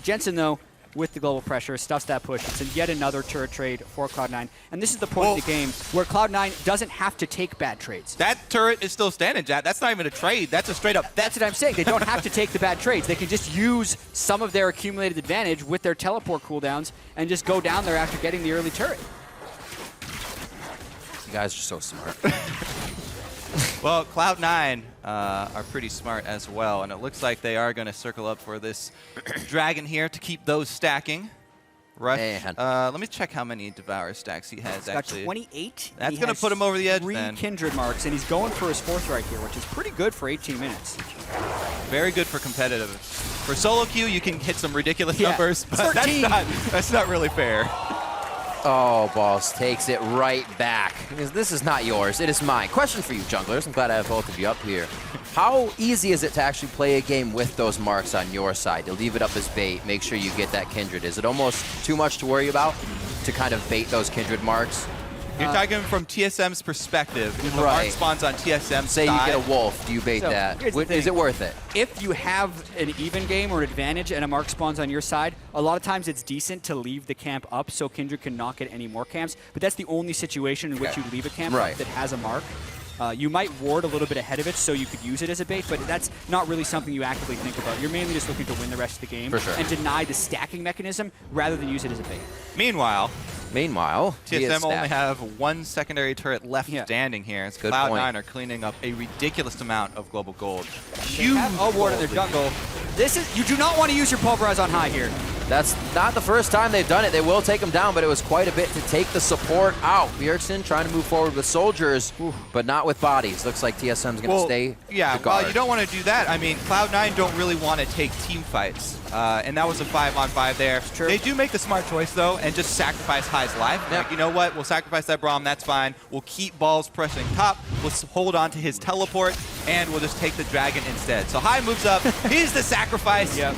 Jensen, though, with the global pressure, stuffs that push. It's yet another turret trade for Cloud9. And this is the point of the game where Cloud9 doesn't have to take bad trades. That turret is still standing, Jack. That's not even a trade. That's a straight up. That's what I'm saying. They don't have to take the bad trades. They can just use some of their accumulated advantage with their teleport cooldowns and just go down there after getting the early turret. You guys are so smart. Well, Cloud9 are pretty smart as well, and it looks like they are going to circle up for this dragon here to keep those stacking. Rush. Let me check how many Devour stacks he has, He's actually. Got 28. That's going to put him over the edge, 3 then. Kindred marks, and he's going for his 4th right here, which is pretty good for 18 minutes. Very good for competitive. For solo queue, you can hit some ridiculous Yeah. numbers, but 13. that's not really fair. Oh, Balls takes it right back. Because this is not yours, it is mine. Question for you, junglers. I'm glad I have both of you up here. How easy is it to actually play a game with those marks on your side? To leave it up as bait, make sure you get that Kindred. Is it almost too much to worry about to kind of bait those Kindred marks? You're talking from TSM's perspective. If the Right. mark spawns on TSM's Say you side, get a wolf, do you bait So, that? here's the Is thing. it worth it? If you have an even game or an advantage and a mark spawns on your side, a lot of times it's decent to leave the camp up so Kindred can not get any more camps. But that's the only situation in which Okay. you leave a camp Right. up that has a mark. You might ward a little bit ahead of it so you could use it as a bait, but that's not really something you actively think about. You're mainly just looking to win the rest of the game For sure. and deny the stacking mechanism rather than use it as a bait. meanwhile, Meanwhile, he is TSM only stacked. have one secondary turret left standing here. As Good point. Cloud9 are cleaning up a ridiculous amount of global gold. They have a ward in their jungle. You do not want to use your pulverize on high here. That's not the first time they've done it. They will take him down, but it was quite a bit to take the support out. Bjergsen trying to move forward with soldiers, but not with bodies. Looks like TSM's going to stay Yeah, the guard. well, you don't want to do that. I mean, Cloud9 don't really want to take team fights, and that was a 5-on-5 there. True. They do make the smart choice, though, and just sacrifice High's life. Yep. Like, you know what? We'll sacrifice that Braum. That's fine. We'll keep Balls pressing top. We'll hold on to his teleport, and we'll just take the dragon instead. So High moves up. He's the sacrifice. Yep.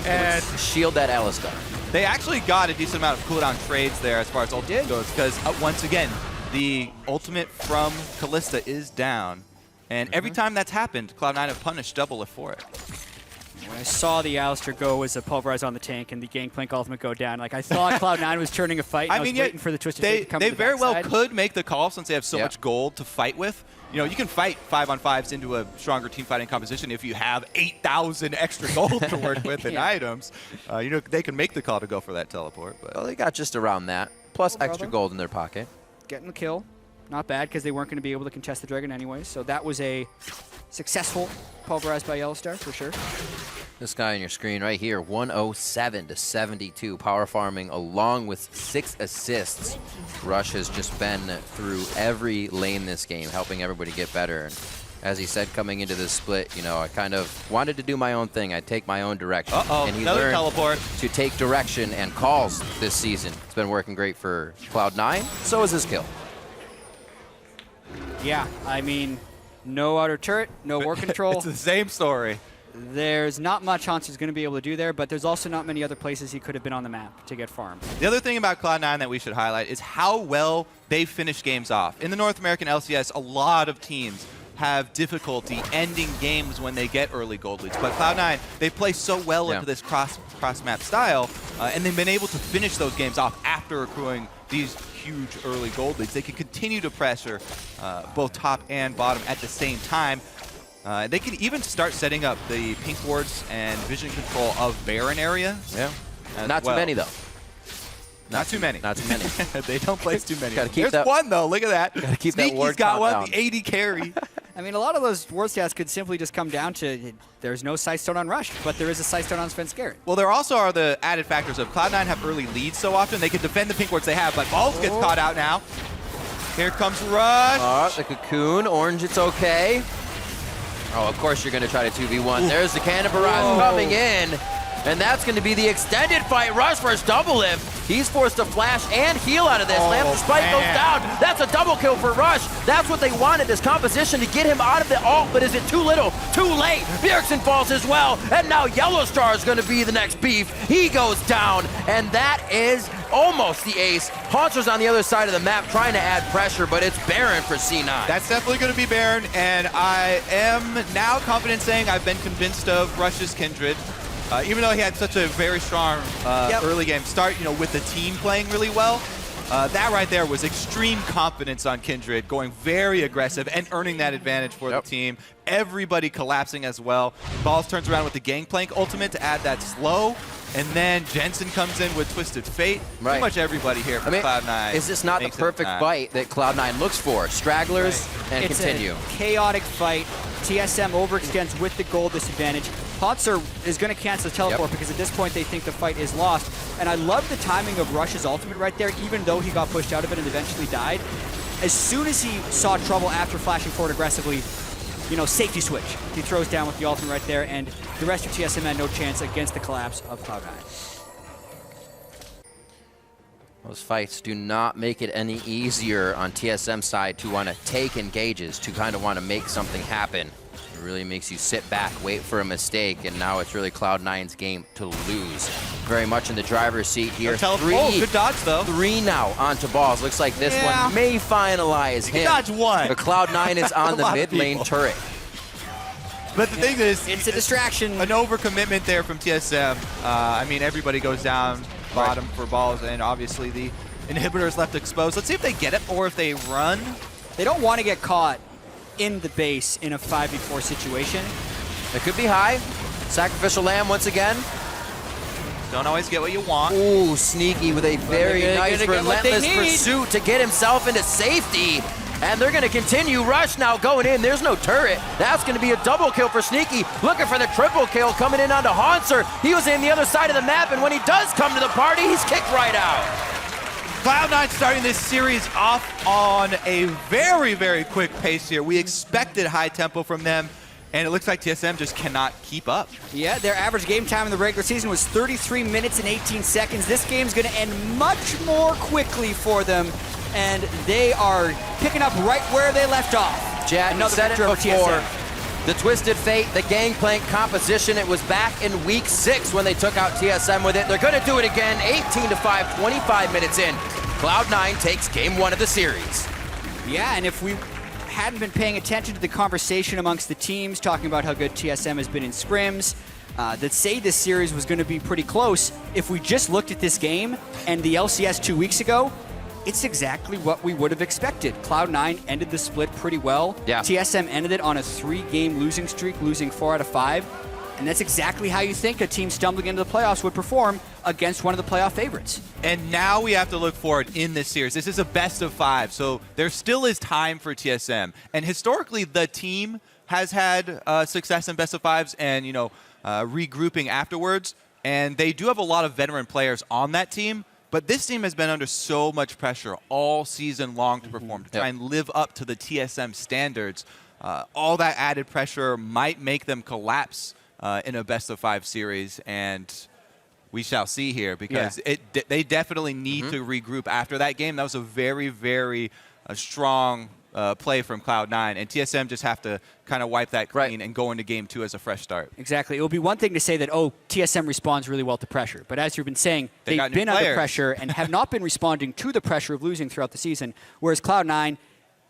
And shield that Alistar. they actually got a decent amount of cooldown trades there as far as ultimate goes, because once again, the ultimate from Kalista is down. And every time that's happened, Cloud9 have punished double for it. When I saw the Alistar go as a pulverize on the tank and the Gangplank ultimate go down, like I thought Cloud9 was turning a fight. And I was waiting for the Twisted Fate to come they to the very well backside. could make the call since they have so Yeah. much gold to fight with. You know, you can fight 5-on-5s into a stronger team fighting composition if you have 8,000 extra gold to work with in Yeah. items. You know, they can make the call to go for that teleport. But Well, they got just around that, plus Oh, extra brother. gold in their pocket. Getting the kill. Not bad, because they weren't going to be able to contest the Dragon anyway. So that was a successful pulverize by Yellowstar, for sure. This guy on your screen right here, 107 to 72, power farming along with 6 assists. Rush has just been through every lane this game, helping everybody get better. And as he said, coming into this split, you know, I kind of wanted to do my own thing. I'd take my own direction. Uh-oh, and he another learned teleport. to take direction and calls this season. It's been working great for Cloud9. So is his kill. Yeah, I mean, no outer turret, no war control. it's the same story. There's not much Hansu's going to be able to do there, but there's also not many other places he could have been on the map to get farmed. The other thing about Cloud9 that we should highlight is how well they finish games off. In the North American LCS, a lot of teams have difficulty ending games when they get early gold leads. But Cloud9, they play so well into this cross-map style, and they've been able to finish those games off after accruing these huge early gold leads. They can continue to pressure both top and bottom at the same time. They can even start setting up the pink wards and vision control of Baron area. Yeah. as Not well. too many, though. Not too many. Not too many. They don't place too many. Gotta keep There's that- one, though. Look at that. Gotta keep that Sneaky's ward got count one, down. the 80 carry. I mean, a lot of those ward stats could simply just come down to there's no Sightstone on Rush, but there is a Sightstone on Sven Scarrett. Well, there also are the added factors of Cloud9 have early leads so often. They can defend the pink wards they have, but Balls gets caught out now. Here comes Rush. The cocoon. Orange, it's okay. Oh, of course you're going to try to 2v1. There's the cannon barrage coming in. And that's going to be the extended fight. Rush versus double lift. He's forced to flash and heal out of this. Lamp Spike goes down. That's a double kill for Rush. That's what they wanted, this composition to get him out of the ult. But is it too little? Too late. Bjergsen falls as well. And now Yellowstar is going to be the next beef. He goes down. And that is almost the ace. Haunter's on the other side of the map trying to add pressure, but it's Baron for C9. That's definitely going to be Baron, and I am now confident saying I've been convinced of Rush's Kindred. Even though he had such a very strong early game start, you know, with the team playing really well, that right there was extreme confidence on Kindred, going very aggressive and earning that advantage for the team. Everybody collapsing as well. Balls turns around with the Gangplank ultimate to add that slow, and then Jensen comes in with Twisted Fate. Pretty much everybody here for Cloud9. Is this not the perfect fight that Cloud9 looks for? Stragglers and It's continue. a chaotic fight. TSM overextends with the gold disadvantage. Haunter is going to cancel the teleport because at this point they think the fight is lost. And I love the timing of Rush's ultimate right there, even though he got pushed out of it and eventually died. As soon as he saw trouble after flashing forward aggressively, you know, safety switch. He throws down with the ultimate right there, and the rest of TSM had no chance against the collapse of Cloud9. Those fights do not make it any easier on TSM side to want to take engages, to kind of want to make something happen. really makes you sit back, wait for a mistake, and now it's really Cloud9's game to lose. Very much in the driver's seat here. Good dodge, though. 3 now onto balls. Looks like this one may finalize him. Dodge 1. But Cloud9 is on the mid lane turret. But the thing is, it's a distraction. An overcommitment there from TSM. I mean, everybody goes down bottom for balls, and obviously the inhibitor is left exposed. Let's see if they get it or if they run. They don't want to get caught in the base in a 5v4 situation. It could be high. Sacrificial lamb once again. Don't always get what you want. Ooh, sneaky with a very nice relentless pursuit to get himself into safety. And they're going to continue. Rush now going in. There's no turret. That's going to be a double kill for Sneaky. Looking for the triple kill coming in onto Haunser. He was in the other side of the map, and when he does come to the party, he's kicked right out. Cloud9 starting this series off on a very, very quick pace here. We expected high tempo from them, and it looks like TSM just cannot keep up. Yeah, their average game time in the regular season was 33 minutes and 18 seconds. This game's going to end much more quickly for them, and they are picking up right where they left off. Chad, you said it before. The Twisted Fate, the Gangplank composition, it was back in week 6 when they took out TSM with it. They're going to do it again, 18-5, 25 minutes in. Cloud9 takes game 1 of the series. Yeah, and if we hadn't been paying attention to the conversation amongst the teams, talking about how good TSM has been in scrims, that say this series was going to be pretty close, if we just looked at this game and the LCS 2 weeks ago, it's exactly what we would have expected. Cloud9 ended the split pretty well. Yeah. TSM ended it on a 3-game losing streak, losing 4 out of 5. And that's exactly how you think a team stumbling into the playoffs would perform against one of the playoff favorites. And now we have to look forward in this series. This is a best of 5, so there still is time for TSM. And historically, the team has had success in best of 5s and, regrouping afterwards. And they do have a lot of veteran players on that team. But this team has been under so much pressure all season long to perform, to try and live up to the TSM standards. All that added pressure might make them collapse in a best-of-5 series, and we shall see here because they definitely need to regroup after that game. That was a very, very strong play from Cloud9, and TSM just have to kind of wipe that clean and go into game 2 as a fresh start. Exactly. It will be one thing to say that, TSM responds really well to pressure. But as you've been saying, they've been under pressure and have not been responding to the pressure of losing throughout the season, whereas Cloud9,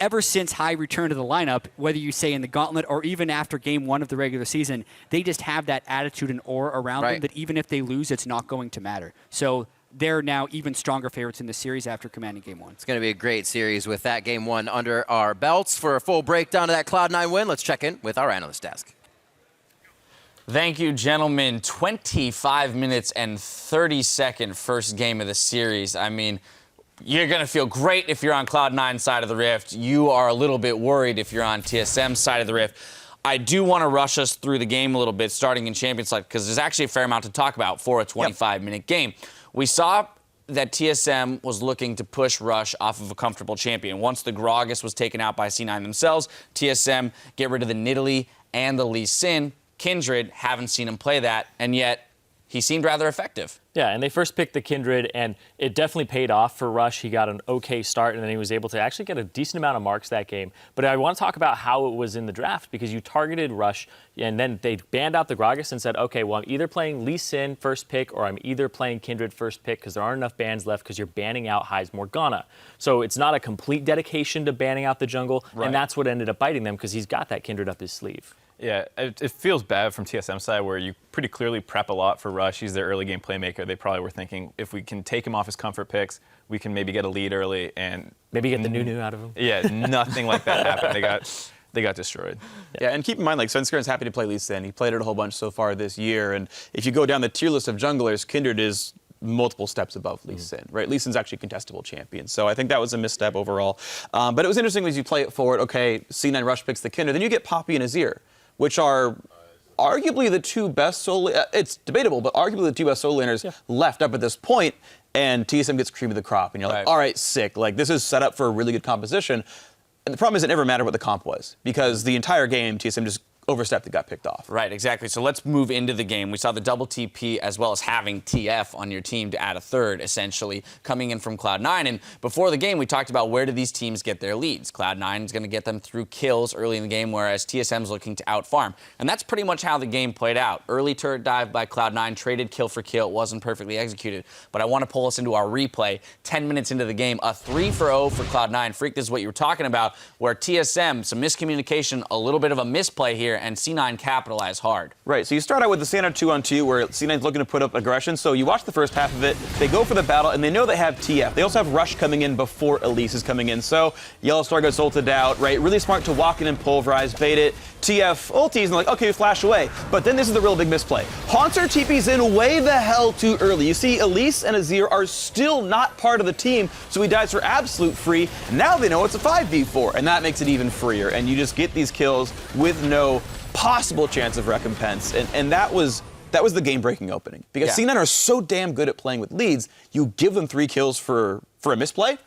ever since High returned to the lineup, whether you say in the Gauntlet or even after game 1 of the regular season, they just have that attitude and aura around them that even if they lose, it's not going to matter. So they're now even stronger favorites in the series after commanding game 1. It's going to be a great series with that game 1 under our belts. For a full breakdown of that Cloud9 win, let's check in with our analyst desk. Thank you, gentlemen. 25 minutes and 30-second first game of the series. I mean, you're going to feel great if you're on Cloud9 side of the rift. You are a little bit worried if you're on TSM side of the rift. I do want to rush us through the game a little bit, starting in Champions League, because there's actually a fair amount to talk about for a 25-minute game. We saw that TSM was looking to push Rush off of a comfortable champion. Once the Gragas was taken out by C9 themselves, TSM get rid of the Nidalee and the Lee Sin. Kindred, haven't seen him play that, and yet he seemed rather effective. Yeah, and they first picked the Kindred, and it definitely paid off for Rush. He got an okay start, and then he was able to actually get a decent amount of marks that game. But I want to talk about how it was in the draft, because you targeted Rush, and then they banned out the Gragas and said, okay, well, I'm either playing Lee Sin first pick, or I'm either playing Kindred first pick, because there aren't enough bans left, because you're banning out High's Morgana. So it's not a complete dedication to banning out the jungle, and that's what ended up biting them, because he's got that Kindred up his sleeve. Yeah, it feels bad from TSM side where you pretty clearly prep a lot for Rush. He's their early game playmaker. They probably were thinking if we can take him off his comfort picks, we can maybe get a lead early and maybe get the new out of him. Yeah, nothing like that happened. They got destroyed. Yeah, and keep in mind, like, Svenskern's happy to play Lee Sin. He played it a whole bunch so far this year, and if you go down the tier list of junglers, Kindred is multiple steps above Lee Sin, right? Lee Sin's actually a contestable champion. So I think that was a misstep overall. But it was interesting as you play it forward, okay, C9 Rush picks the Kindred, then you get Poppy and Azir, which are arguably the two best solo, it's debatable, but arguably the two best solo laners left up at this point, and TSM gets cream of the crop, and you're like, all right, sick. Like, this is set up for a really good composition. And the problem is it never mattered what the comp was, because the entire game, TSM just overstepped and got picked off. Right, exactly. So let's move into the game. We saw the double TP as well as having TF on your team to add a third, essentially, coming in from Cloud9. And before the game, we talked about where do these teams get their leads. Cloud9 is going to get them through kills early in the game, whereas TSM is looking to outfarm. And that's pretty much how the game played out. Early turret dive by Cloud9, traded kill for kill. It wasn't perfectly executed. But I want to pull us into our replay. 10 minutes into the game, a 3-for-0 for Cloud9. Freak, this is what you were talking about, where TSM, some miscommunication, a little bit of a misplay here, and C9 capitalized hard. Right, so you start out with the standard 2-on-2 where C9's looking to put up aggression. So you watch the first half of it, they go for the battle, and they know they have TF. They also have Rush coming in before Elise is coming in. So Yellow Star gets ulted out, right? Really smart to walk in and pulverize, bait it. TF ulties, and they're like, okay, flash away. But then this is the real big misplay. Haunter TP's in way the hell too early. You see, Elise and Azir are still not part of the team, so he dies for absolute free. Now they know it's a 5v4, and that makes it even freer. And you just get these kills with no possible chance of recompense. And that was the game-breaking opening. Because C9 are so damn good at playing with leads, you give them 3 kills for a misplay,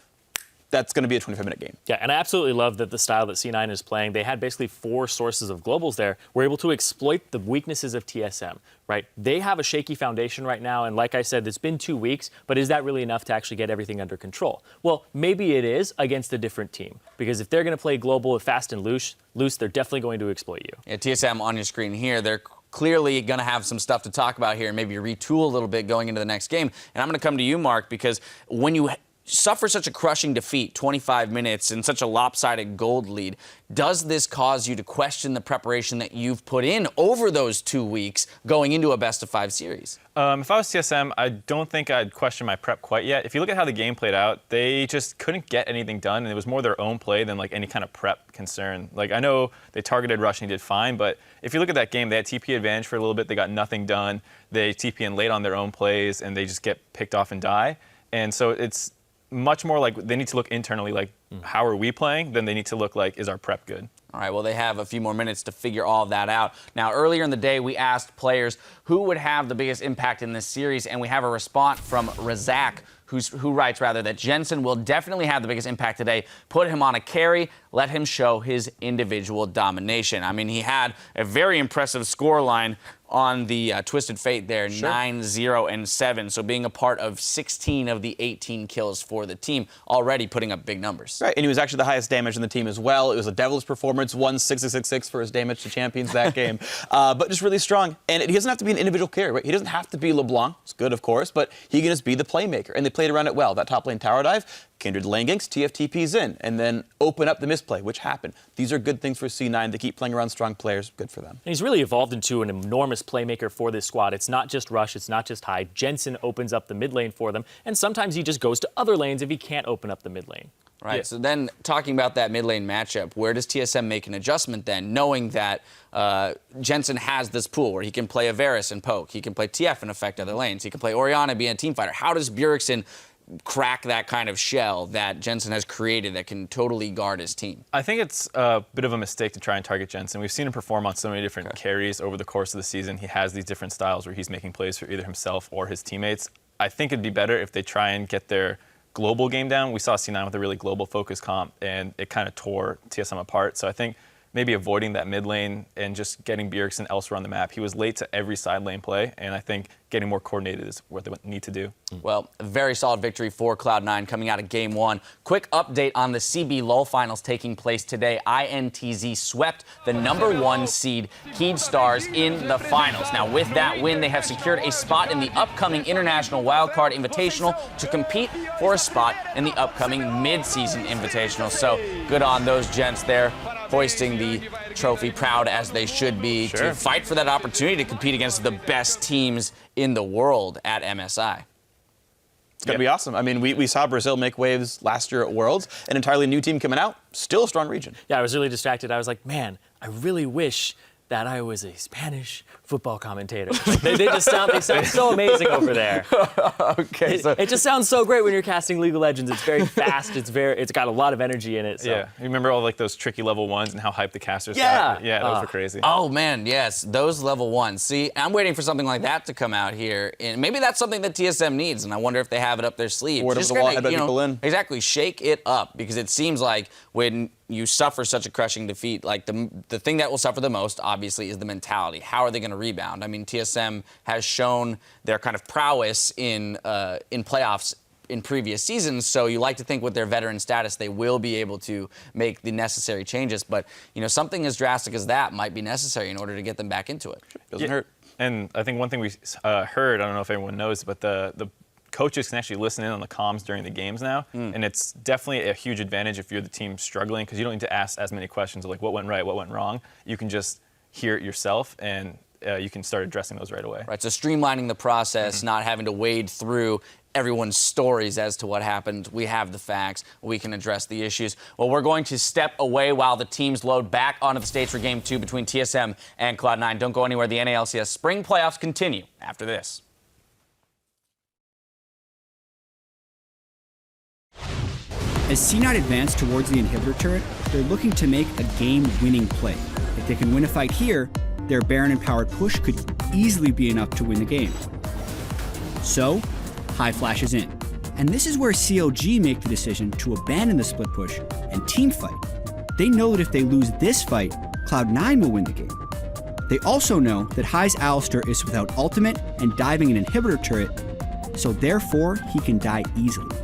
that's going to be a 25-minute game. Yeah, and I absolutely love that the style that C9 is playing. They had basically 4 sources of globals there. We're able to exploit the weaknesses of TSM, right? They have a shaky foundation right now, and like I said, it's been 2 weeks, but is that really enough to actually get everything under control? Well, maybe it is against a different team, because if they're going to play global fast and loose, they're definitely going to exploit you. Yeah, TSM on your screen here, they're clearly going to have some stuff to talk about here and maybe retool a little bit going into the next game. And I'm going to come to you, Mark, because when you suffer such a crushing defeat, 25 minutes, and such a lopsided gold lead, does this cause you to question the preparation that you've put in over those 2 weeks going into a best-of-5 series? If I was TSM, I don't think I'd question my prep quite yet. If you look at how the game played out, they just couldn't get anything done, and it was more their own play than like any kind of prep concern. Like, I know they targeted Rush and he did fine, but if you look at that game, they had TP advantage for a little bit. They got nothing done. They TP in late on their own plays, and they just get picked off and die. And so it's much more like they need to look internally like, how are we playing, than they need to look like, is our prep good? All right, well, they have a few more minutes to figure all of that out. Now, earlier in the day, we asked players who would have the biggest impact in this series, and we have a response from Razak, who writes, that Jensen will definitely have the biggest impact today. Put him on a carry, let him show his individual domination. I mean, he had a very impressive scoreline on the Twisted Fate there, 9-0-7. So being a part of 16 of the 18 kills for the team, already putting up big numbers. Right, and he was actually the highest damage in the team as well. It was a devilish performance, 1-6-6-6 for his damage to champions that game. But just really strong. And he doesn't have to be an individual carry, right? He doesn't have to be LeBlanc. It's good, of course, but he can just be the playmaker. And they played around it well. That top lane tower dive, Kindred lane ganks, TFTP's in, and then open up the misplay, which happened. These are good things for C9. They keep playing around strong players. Good for them. And he's really evolved into an enormous playmaker for this squad. It's not just Rush, it's not just Hyde. Jensen opens up the mid lane for them, and sometimes he just goes to other lanes if he can't open up the mid lane. Right, so then talking about that mid lane matchup, where does TSM make an adjustment then, knowing that Jensen has this pool where he can play Varus and poke, he can play TF and affect other lanes, he can play Orianna being a team fighter. How does Bjergsen crack that kind of shell that Jensen has created that can totally guard his team? I think it's a bit of a mistake to try and target Jensen. We've seen him perform on so many different carries over the course of the season. He has these different styles where he's making plays for either himself or his teammates. I think it'd be better if they try and get their global game down. We saw C9 with a really global focus comp, and it kind of tore TSM apart. So I think maybe avoiding that mid lane and just getting Bjergsen elsewhere on the map. He was late to every side lane play, and I think getting more coordinated is what they need to do. Well, a very solid victory for Cloud9 coming out of Game 1. Quick update on the CB LoL Finals taking place today. INTZ swept the #1 seed Keyd Stars in the finals. Now, with that win, they have secured a spot in the upcoming International Wildcard Invitational to compete for a spot in the upcoming mid-season Invitational. So, good on those gents there, hoisting the trophy, proud as they should be, to fight for that opportunity to compete against the best teams in the world at MSI. It's going to be awesome. I mean, we saw Brazil make waves last year at Worlds, an entirely new team coming out, still a strong region. Yeah, I was really distracted. I was like, man, I really wish that I was a Spanish football commentator. They sound so amazing over there. Okay, it just sounds so great when you're casting League of Legends. It's very fast. It's got a lot of energy in it. So. Yeah, you remember all like those tricky level 1s and how hyped the casters got? Yeah, those were crazy. Oh man, yes, those level 1s. See, I'm waiting for something like that to come out here, and maybe that's something that TSM needs, and I wonder if they have it up their sleeve. Word of the wall, headbutt people in. Exactly, shake it up, because it seems like when you suffer such a crushing defeat, like the thing that will suffer the most, obviously, is the mentality. How are they going to rebound? I mean, TSM has shown their kind of prowess in playoffs in previous seasons, so you like to think with their veteran status they will be able to make the necessary changes. But something as drastic as that might be necessary in order to get them back into it. Doesn't hurt. And I think one thing we heard, I don't know if everyone knows, but the coaches can actually listen in on the comms during the games now, and it's definitely a huge advantage if you're the team struggling, because you don't need to ask as many questions of like what went right, what went wrong. You can just hear it yourself, and you can start addressing those right away. Right, so streamlining the process, not having to wade through everyone's stories as to what happened. We have the facts. We can address the issues. Well, we're going to step away while the teams load back onto the stage for Game 2 between TSM and Cloud9. Don't go anywhere. The NALCS spring playoffs continue after this. As C9 advance towards the inhibitor turret, they're looking to make a game-winning play. If they can win a fight here, their Baron-empowered push could easily be enough to win the game. So, High flashes in. And this is where CLG make the decision to abandon the split push and team fight. They know that if they lose this fight, Cloud9 will win the game. They also know that High's Alistair is without ultimate and diving an inhibitor turret, so therefore he can die easily.